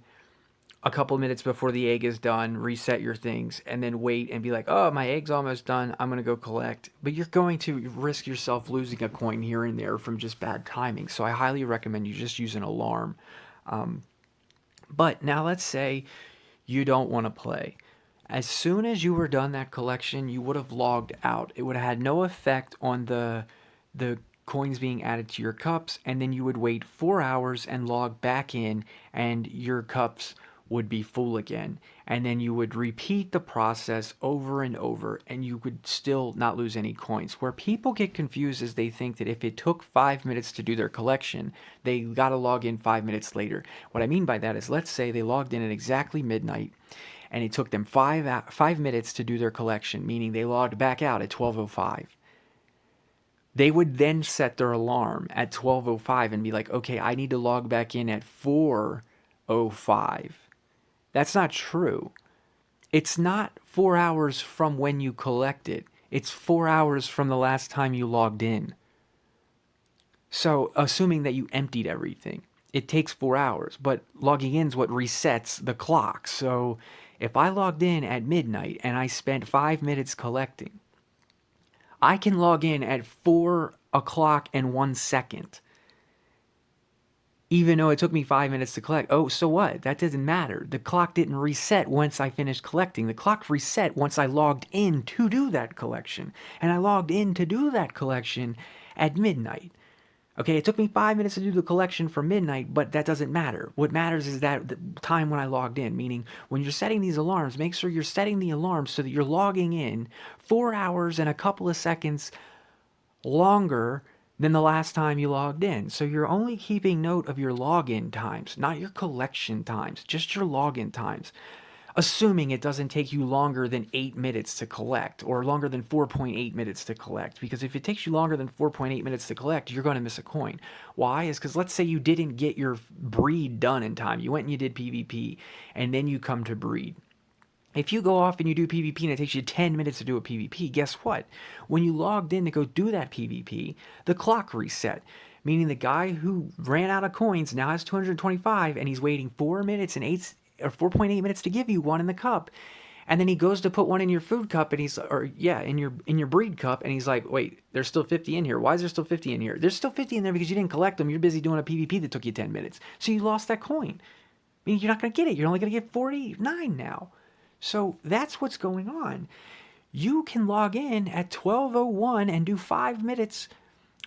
Speaker 2: a couple minutes before the egg is done, reset your things, and then wait and be like, oh, my egg's almost done, I'm going to go collect. But you're going to risk yourself losing a coin here and there from just bad timing. So I highly recommend you just use an alarm. But now let's say you don't want to play. As soon as you were done that collection, you would have logged out. It would have had no effect on the coins being added to your cups, and then you would wait 4 hours and log back in, and your cups would be full again. And then you would repeat the process over and over, and you would still not lose any coins. Where people get confused is they think that if it took 5 minutes to do their collection, they got to log in 5 minutes later. What I mean by that is, let's say they logged in at exactly midnight, and it took them 5 minutes to do their collection, meaning they logged back out at 12:05. They would then set their alarm at 12:05 and be like, okay, I need to log back in at 4:05. That's not true. It's not 4 hours from when you collect it. It's 4 hours from the last time you logged in. So, assuming that you emptied everything, it takes 4 hours, but logging in is what resets the clock. So, if I logged in at midnight and I spent 5 minutes collecting, I can log in at 4 o'clock and 1 second. Even though it took me 5 minutes to collect. Oh, so what? That doesn't matter. The clock didn't reset once I finished collecting. The clock reset once I logged in to do that collection. And I logged in to do that collection at midnight. Okay, it took me 5 minutes to do the collection from midnight, but that doesn't matter. What matters is that the time when I logged in, meaning when you're setting these alarms, make sure you're setting the alarms so that you're logging in 4 hours and a couple of seconds longer than the last time you logged in. So you're only keeping note of your login times, not your collection times, just your login times. Assuming it doesn't take you longer than 8 minutes to collect, or longer than 4.8 minutes to collect. Because if it takes you longer than 4.8 minutes to collect, you're going to miss a coin. Why? Is because let's say you didn't get your breed done in time. You went and you did PvP, and then you come to breed. If you go off and you do PvP and it takes you 10 minutes to do a PvP, guess what? When you logged in to go do that PvP, the clock reset. Meaning the guy who ran out of coins now has 225 and he's waiting 4 minutes and 8 or 4.8 minutes to give you one in the cup. And then he goes to put one in your food cup and he's in your breed cup and he's like, "Wait, there's still 50 in here. Why is there still 50 in here?" There's still 50 in there because you didn't collect them. You're busy doing a PvP that took you 10 minutes. So you lost that coin. I mean, you're not going to get it. You're only going to get 49 now. So that's what's going on. You can log in at 12:01 and do 5 minutes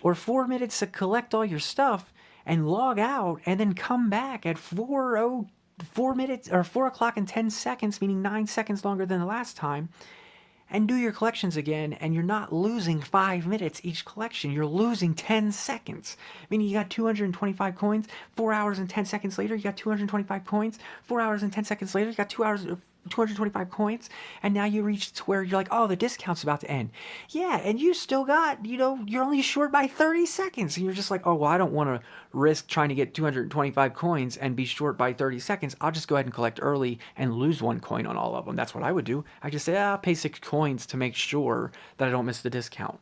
Speaker 2: or 4 minutes to collect all your stuff and log out and then come back at 4 minutes or 4 o'clock and 10 seconds, meaning 9 seconds longer than the last time, and do your collections again, and you're not losing 5 minutes each collection. You're losing 10 seconds. Meaning you got 225 coins, 4 hours and 10 seconds later, you got 225 coins, 4 hours and 10 seconds later, you got 225 coins, and now you reach to where you're like, oh, the discount's about to end. Yeah, and you still got, you're only short by 30 seconds. And you're just like, oh, well, I don't want to risk trying to get 225 coins and be short by 30 seconds. I'll just go ahead and collect early and lose 1 coin on all of them. That's what I would do. I just say, I'll pay 6 coins to make sure that I don't miss the discount.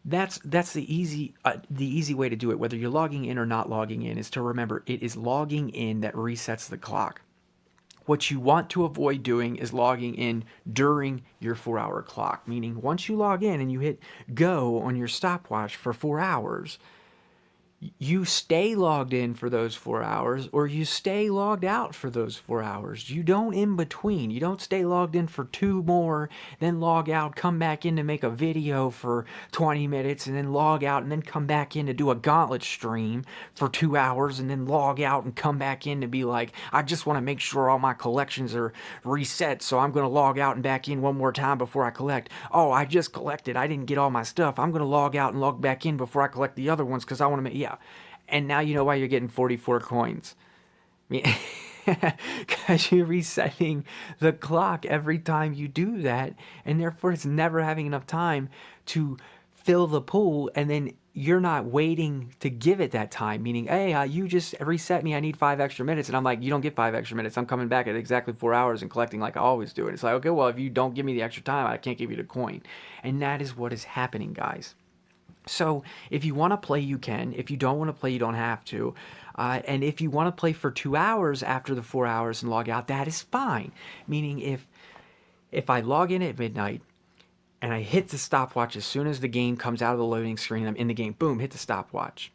Speaker 2: That's the easy way to do it, whether you're logging in or not logging in, is to remember it is logging in that resets the clock. What you want to avoid doing is logging in during your 4-hour clock, meaning once you log in and you hit go on your stopwatch for 4 hours, you stay logged in for those 4 hours or you stay logged out for those 4 hours. You don't in between. You don't stay logged in for 2 more, then log out, come back in to make a video for 20 minutes, and then log out and then come back in to do a gauntlet stream for 2 hours, and then log out and come back in to be like, I just want to make sure all my collections are reset, so I'm going to log out and back in one more time before I collect. Oh, I just collected. I didn't get all my stuff. I'm going to log out and log back in before I collect the other ones because I want to make, yeah. And now you know why you're getting 44 coins. Because you're resetting the clock every time you do that, and therefore it's never having enough time to fill the pool, and then you're not waiting to give it that time, meaning, hey, you just reset me, I need 5 extra minutes, and I'm like, you don't get 5 extra minutes, I'm coming back at exactly 4 hours and collecting like I always do. And it's like, okay, well, if you don't give me the extra time, I can't give you the coin. And that is what is happening, guys. So if you want to play, you can. If you don't want to play, you don't have to. And if you want to play for 2 hours after the 4 hours and log out, that is fine. Meaning if I log in at midnight and I hit the stopwatch as soon as the game comes out of the loading screen, I'm in the game, boom, hit the stopwatch.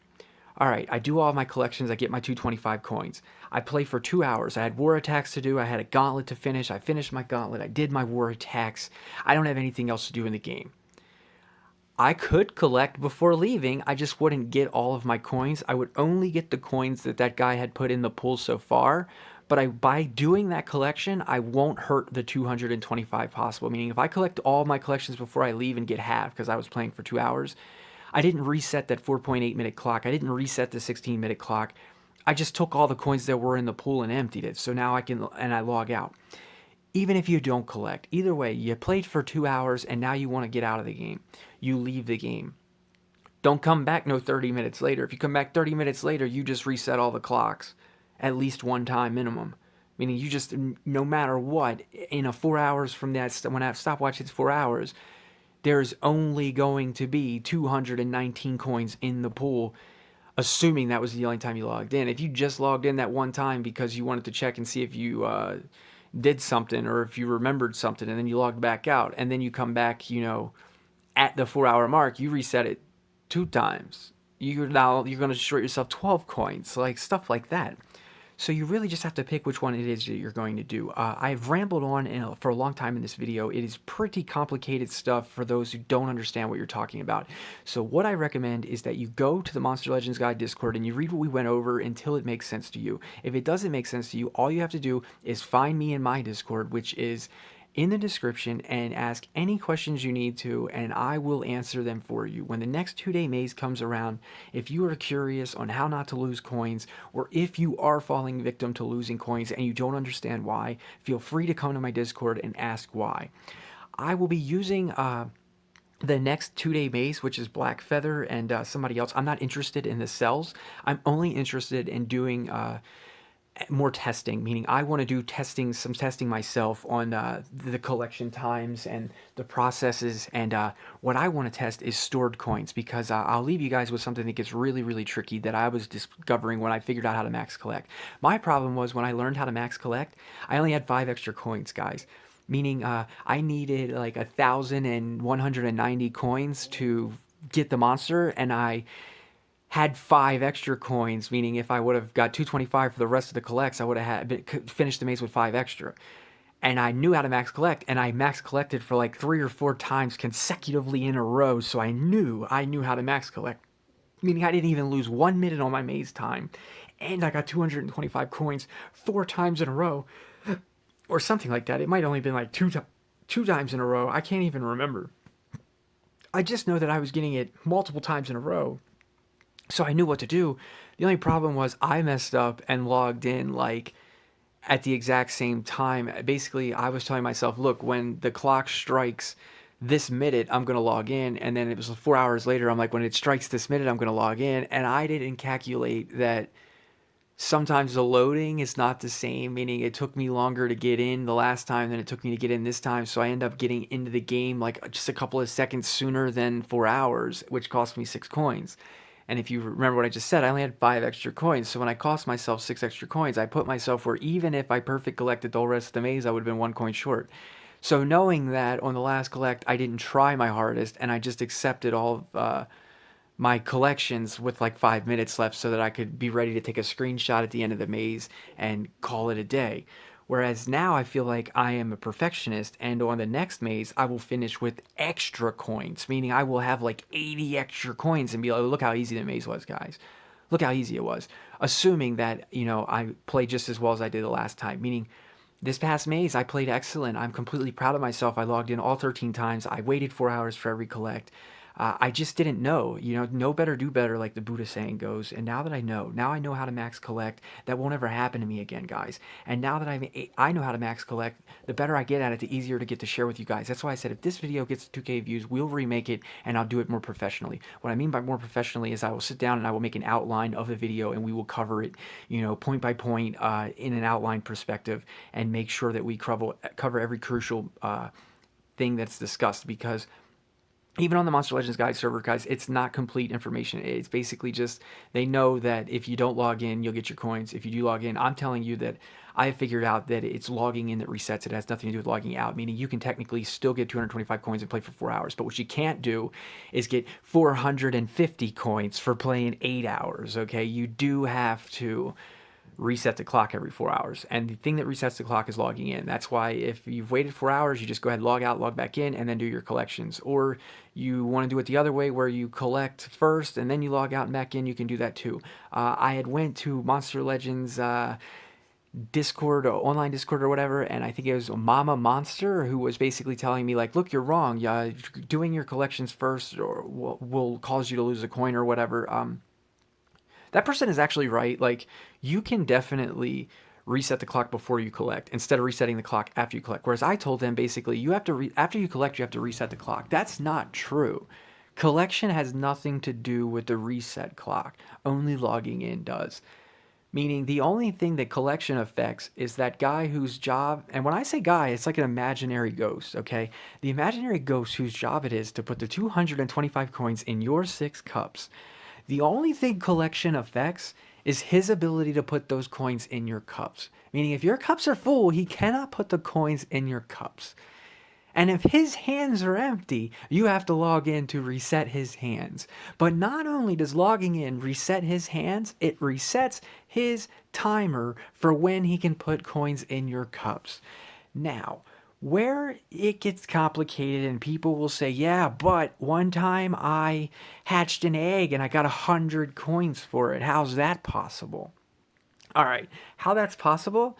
Speaker 2: All right, I do all of my collections, I get my 225 coins. I play for 2 hours. I had war attacks to do, I had a gauntlet to finish, I finished my gauntlet, I did my war attacks. I don't have anything else to do in the game. I could collect before leaving, I just wouldn't get all of my coins. I would only get the coins that guy had put in the pool so far, but by doing that collection, I won't hurt the 225 possible. Meaning if I collect all my collections before I leave and get half, because I was playing for 2 hours, I didn't reset that 4.8 minute clock, I didn't reset the 16 minute clock, I just took all the coins that were in the pool and emptied it, so now I log out. Even if you don't collect, either way, you played for 2 hours and now you want to get out of the game. You leave the game. Don't come back no 30 minutes later. If you come back 30 minutes later, you just reset all the clocks at least one time minimum. Meaning you just, no matter what, in a 4 hours from that, when that stopwatch hits 4 hours, there's only going to be 219 coins in the pool, assuming that was the only time you logged in. If you just logged in that one time because you wanted to check and see if you did something or if you remembered something and then you logged back out and then you come back, at the 4 hour mark, you reset it 2 times. You're going to short yourself 12 coins, like stuff like that. So you really just have to pick which one it is that you're going to do. I've rambled on for a long time in this video. It is pretty complicated stuff for those who don't understand what you're talking about. So what I recommend is that you go to the Monster Legends Guide Discord and you read what we went over until it makes sense to you. If it doesn't make sense to you, all you have to do is find me in my Discord, which is in the description, and ask any questions you need to, and I will answer them for you. When the next 2-day maze comes around, if you are curious on how not to lose coins, or if you are falling victim to losing coins and you don't understand why, feel free to come to my Discord and ask why. I will be using the next 2-day maze, which is Black Feather and somebody else. I'm not interested in the cells. I'm only interested in doing more testing, meaning I want to do testing, some testing myself on the collection times and the processes. And what I want to test is stored coins, because I'll leave you guys with something that gets really, really tricky that I was discovering when I figured out how to max collect. My problem was when I learned how to max collect, I only had 5 extra coins, guys. Meaning I needed like 1,190 coins to get the monster, and I had 5 extra coins, meaning if I would have got 225 for the rest of the collects, I would have finished the maze with 5 extra. And I knew how to max collect, and I max collected for like 3 or 4 times consecutively in a row, so I knew how to max collect. Meaning I didn't even lose 1 minute on my maze time, and I got 225 coins 4 times in a row, or something like that. It might only been like two times in a row. I can't even remember. I just know that I was getting it multiple times in a row, so I knew what to do. The only problem was I messed up and logged in like at the exact same time. Basically, I was telling myself, look, when the clock strikes this minute, I'm going to log in. And then it was 4 hours later, I'm like, when it strikes this minute, I'm going to log in. And I didn't calculate that sometimes the loading is not the same, meaning it took me longer to get in the last time than it took me to get in this time. So I end up getting into the game like just a couple of seconds sooner than 4 hours, which cost me 6 coins. And if you remember what I just said, I only had 5 extra coins. So when I cost myself 6 extra coins, I put myself where even if I perfect collected the whole rest of the maze, I would have been 1 coin short. So knowing that on the last collect, I didn't try my hardest and I just accepted all of my collections with like 5 minutes left so that I could be ready to take a screenshot at the end of the maze and call it a day. Whereas now I feel like I am a perfectionist, and on the next maze, I will finish with extra coins, meaning I will have like 80 extra coins and be like, look how easy the maze was, guys. Look how easy it was. Assuming that, I played just as well as I did the last time, meaning this past maze, I played excellent. I'm completely proud of myself. I logged in all 13 times. I waited 4 hours for every collect. I just didn't know better, do better, like the Buddha saying goes. And now that now I know how to max collect. That won't ever happen to me again, guys. And now that I know how to max collect, the better I get at it, the easier to get to share with you guys. That's why I said if this video gets 2K views, we'll remake it and I'll do it more professionally. What I mean by more professionally is I will sit down and I will make an outline of the video and we will cover it, point by point in an outline perspective, and make sure that we cover every crucial thing that's discussed, because even on the Monster Legends Guide server, guys, it's not complete information. It's basically just, they know that if you don't log in, you'll get your coins. If you do log in, I'm telling you that I have figured out that it's logging in that resets. It has nothing to do with logging out, meaning you can technically still get 225 coins and play for 4 hours. But what you can't do is get 450 coins for playing 8 hours, okay? You do have to reset the clock every 4 hours. And the thing that resets the clock is logging in. That's why if you've waited 4 hours, you just go ahead, log out, log back in, and then do your collections. Or you want to do it the other way where you collect first and then you log out and back in, you can do that too. I had went to Monster Legends Discord or online Discord or whatever, and I think it was Mama Monster who was basically telling me like, look, you're wrong. Yeah, doing your collections first or will cause you to lose a coin or whatever. That person is actually right. Like, you can definitely reset the clock before you collect instead of resetting the clock after you collect. Whereas I told them basically, you have to after you collect, you have to reset the clock. That's not true. Collection has nothing to do with the reset clock. Only logging in does. Meaning the only thing that collection affects is that guy whose job, and when I say guy, it's like an imaginary ghost, okay? The imaginary ghost whose job it is to put the 225 coins in your 6 cups. The only thing collection affects is his ability to put those coins in your cups. Meaning if your cups are full, he cannot put the coins in your cups. And if his hands are empty, you have to log in to reset his hands. But not only does logging in reset his hands, it resets his timer for when he can put coins in your cups. Now, where it gets complicated and people will say, yeah, but one time I hatched an egg and I got 100 coins for it. How's that possible? All right, how that's possible,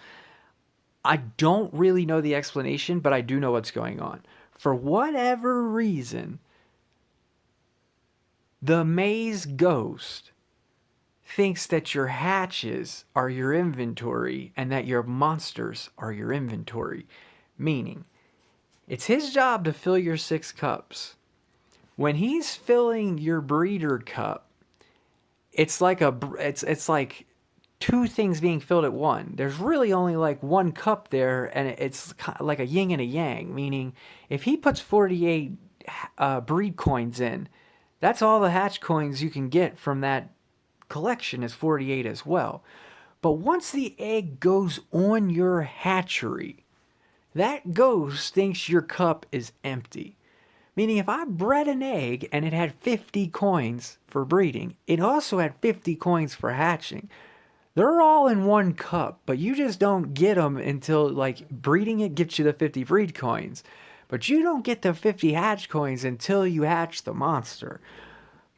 Speaker 2: I don't really know the explanation, but I do know what's going on. For whatever reason, the maze ghost thinks that your hatches are your inventory and that your monsters are your inventory. Meaning, it's his job to fill your 6 cups. When he's filling your breeder cup, it's like two things being filled at one. There's really only like one cup there, and it's like a yin and a yang, meaning if he puts 48 breed coins in, that's all the hatch coins you can get from that collection is 48 as well. But once the egg goes on your hatchery, that ghost thinks your cup is empty. Meaning if I bred an egg and it had 50 coins for breeding, it also had 50 coins for hatching. They're all in one cup, but you just don't get them until, like, breeding it gets you the 50 breed coins. But you don't get the 50 hatch coins until you hatch the monster.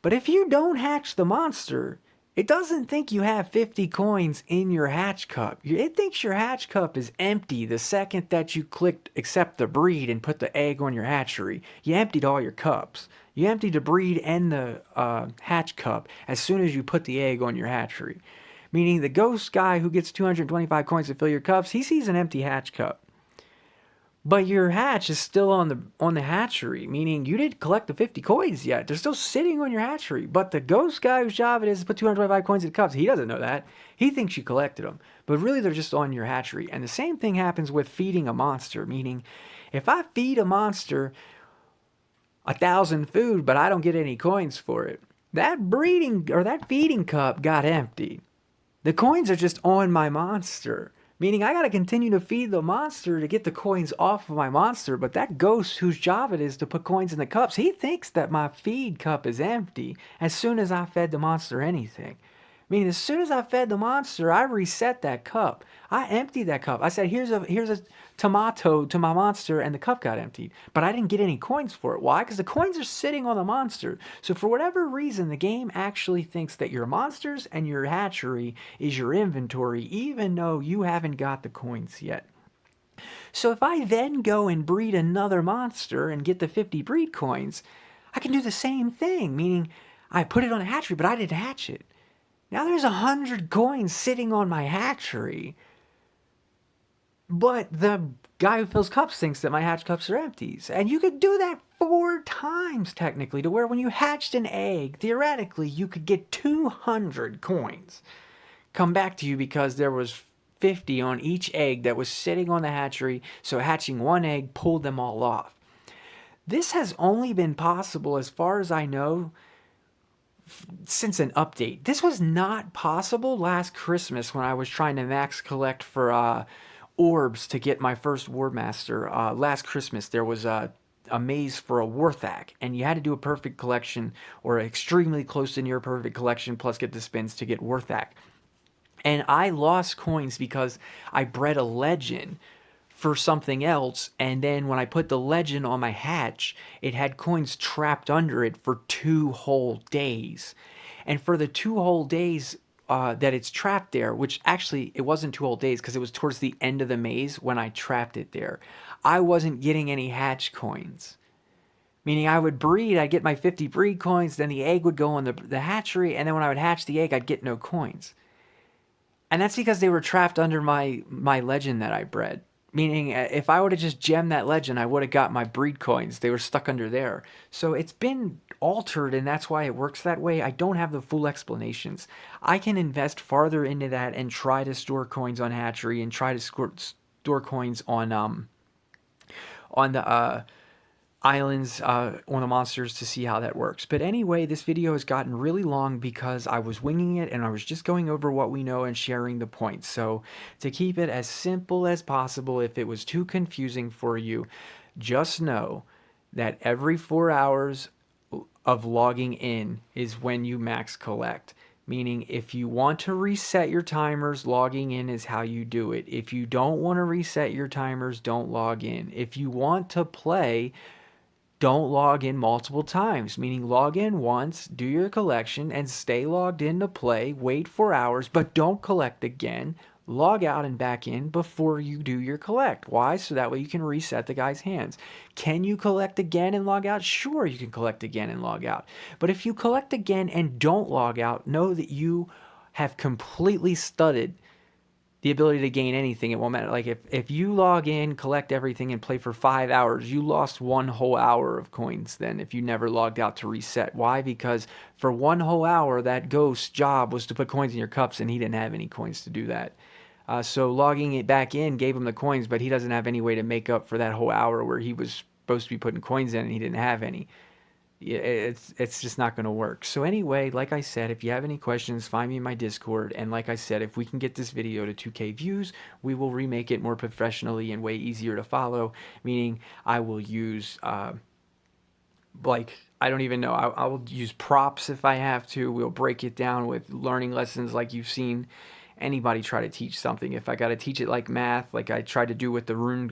Speaker 2: But if you don't hatch the monster, it doesn't think you have 50 coins in your hatch cup. It thinks your hatch cup is empty the second that you clicked accept the breed and put the egg on your hatchery. You emptied all your cups. You emptied the breed and the hatch cup as soon as you put the egg on your hatchery. Meaning the ghost guy who gets 225 coins to fill your cups, he sees an empty hatch cup. But your hatch is still on the hatchery, meaning you didn't collect the 50 coins yet. They're still sitting on your hatchery. But the ghost guy whose job it is to put 225 coins in cups, he doesn't know that. He thinks you collected them. But really they're just on your hatchery. And the same thing happens with feeding a monster, meaning if I feed a monster 1,000 food, but I don't get any coins for it, that breeding or that feeding cup got empty. The coins are just on my monster. Meaning I gotta continue to feed the monster to get the coins off of my monster, but that ghost whose job it is to put coins in the cups, he thinks that my feed cup is empty as soon as I fed the monster anything. Meaning as soon as I fed the monster, I reset that cup. I emptied that cup. I said, here's a tomato to my monster, and the cup got emptied. But I didn't get any coins for it. Why? Because the coins are sitting on the monster. So for whatever reason, the game actually thinks that your monsters and your hatchery is your inventory, even though you haven't got the coins yet. So if I then go and breed another monster and get the 50 breed coins, I can do the same thing, meaning I put it on a hatchery, but I didn't hatch it. Now there's 100 coins sitting on my hatchery, but the guy who fills cups thinks that my hatch cups are empties. And you could do that 4 times technically, to where when you hatched an egg, theoretically you could get 200 coins come back to you because there was 50 on each egg that was sitting on the hatchery, so hatching one egg pulled them all off. This has only been possible, as far as I know, since an update. This was not possible last Christmas when I was trying to max collect for orbs to get my first Ward Master. Last Christmas there was a maze for a Warthak, and you had to do a perfect collection or extremely close to near perfect collection plus get the spins to get Warthak. And I lost coins because I bred a legend for something else, and then when I put the legend on my hatch, it had coins trapped under it for 2 whole days. And for the 2 whole days that it's trapped there, which actually it wasn't 2 whole days because it was towards the end of the maze when I trapped it there, I wasn't getting any hatch coins. Meaning I would breed, I'd get my 50 breed coins, then the egg would go on the hatchery, and then when I would hatch the egg, I'd get no coins. And that's because they were trapped under my legend that I bred. Meaning, if I would have just gemmed that legend, I would have got my breed coins. They were stuck under there. So it's been altered, and that's why it works that way. I don't have the full explanations. I can invest farther into that and try to store coins on hatchery and try to store coins on the islands, on the monsters, to see how that works. But anyway, this video has gotten really long because I was winging it and I was just going over what we know and sharing the points. So to keep it as simple as possible, if it was too confusing for you, just know that every 4 hours of logging in is when you max collect. Meaning, if you want to reset your timers, logging in is how you do it. If you don't want to reset your timers, don't log in. If you want to play, don't log in multiple times, meaning log in once, do your collection, and stay logged in to play, wait 4 hours, but don't collect again. Log out and back in before you do your collect. Why? So that way you can reset the guy's hands. Can you collect again and log out? Sure, you can collect again and log out. But if you collect again and don't log out, know that you have completely studded the ability to gain anything. It won't matter. Like if you log in, collect everything, and play for 5 hours, you lost one whole hour of coins then if you never logged out to reset. Why? Because for one whole hour, that ghost's job was to put coins in your cups, and he didn't have any coins to do that. So logging it back in gave him the coins, but he doesn't have any way to make up for that whole hour where he was supposed to be putting coins in and he didn't have any. It's just not going to work. So anyway, like I said, if you have any questions, find me in my Discord. And like I said, if we can get this video to 2K views, we will remake it more professionally and way easier to follow. Meaning, I will use like I don't even know. I will use props if I have to. We'll break it down with learning lessons like you've seen anybody try to teach something. If I got to teach it like math, like I tried to do with the rune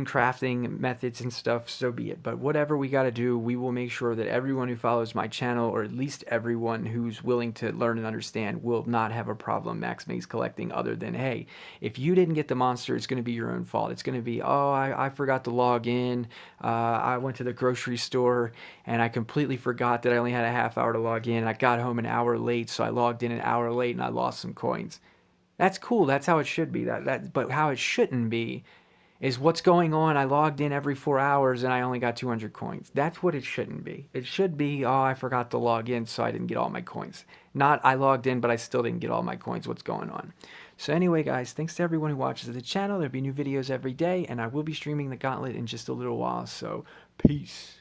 Speaker 2: crafting methods and stuff, so be it. But whatever we got to do, we will make sure that everyone who follows my channel, or at least everyone who's willing to learn and understand, will not have a problem max maze collecting, other than, hey, if you didn't get the monster, it's going to be your own fault. It's going to be, oh, I forgot to log in. I went to the grocery store and I completely forgot that I only had a half hour to log in. I got home an hour late, so I logged in an hour late and I lost some coins. That's cool. That's how it should be. But how it shouldn't be is what's going on. I logged in every 4 hours and I only got 200 coins. That's what it shouldn't be. It should be, oh, I forgot to log in, so I didn't get all my coins. Not, I logged in, but I still didn't get all my coins. What's going on? So anyway, guys, thanks to everyone who watches the channel. There'll be new videos every day, and I will be streaming the Gauntlet in just a little while. So, peace.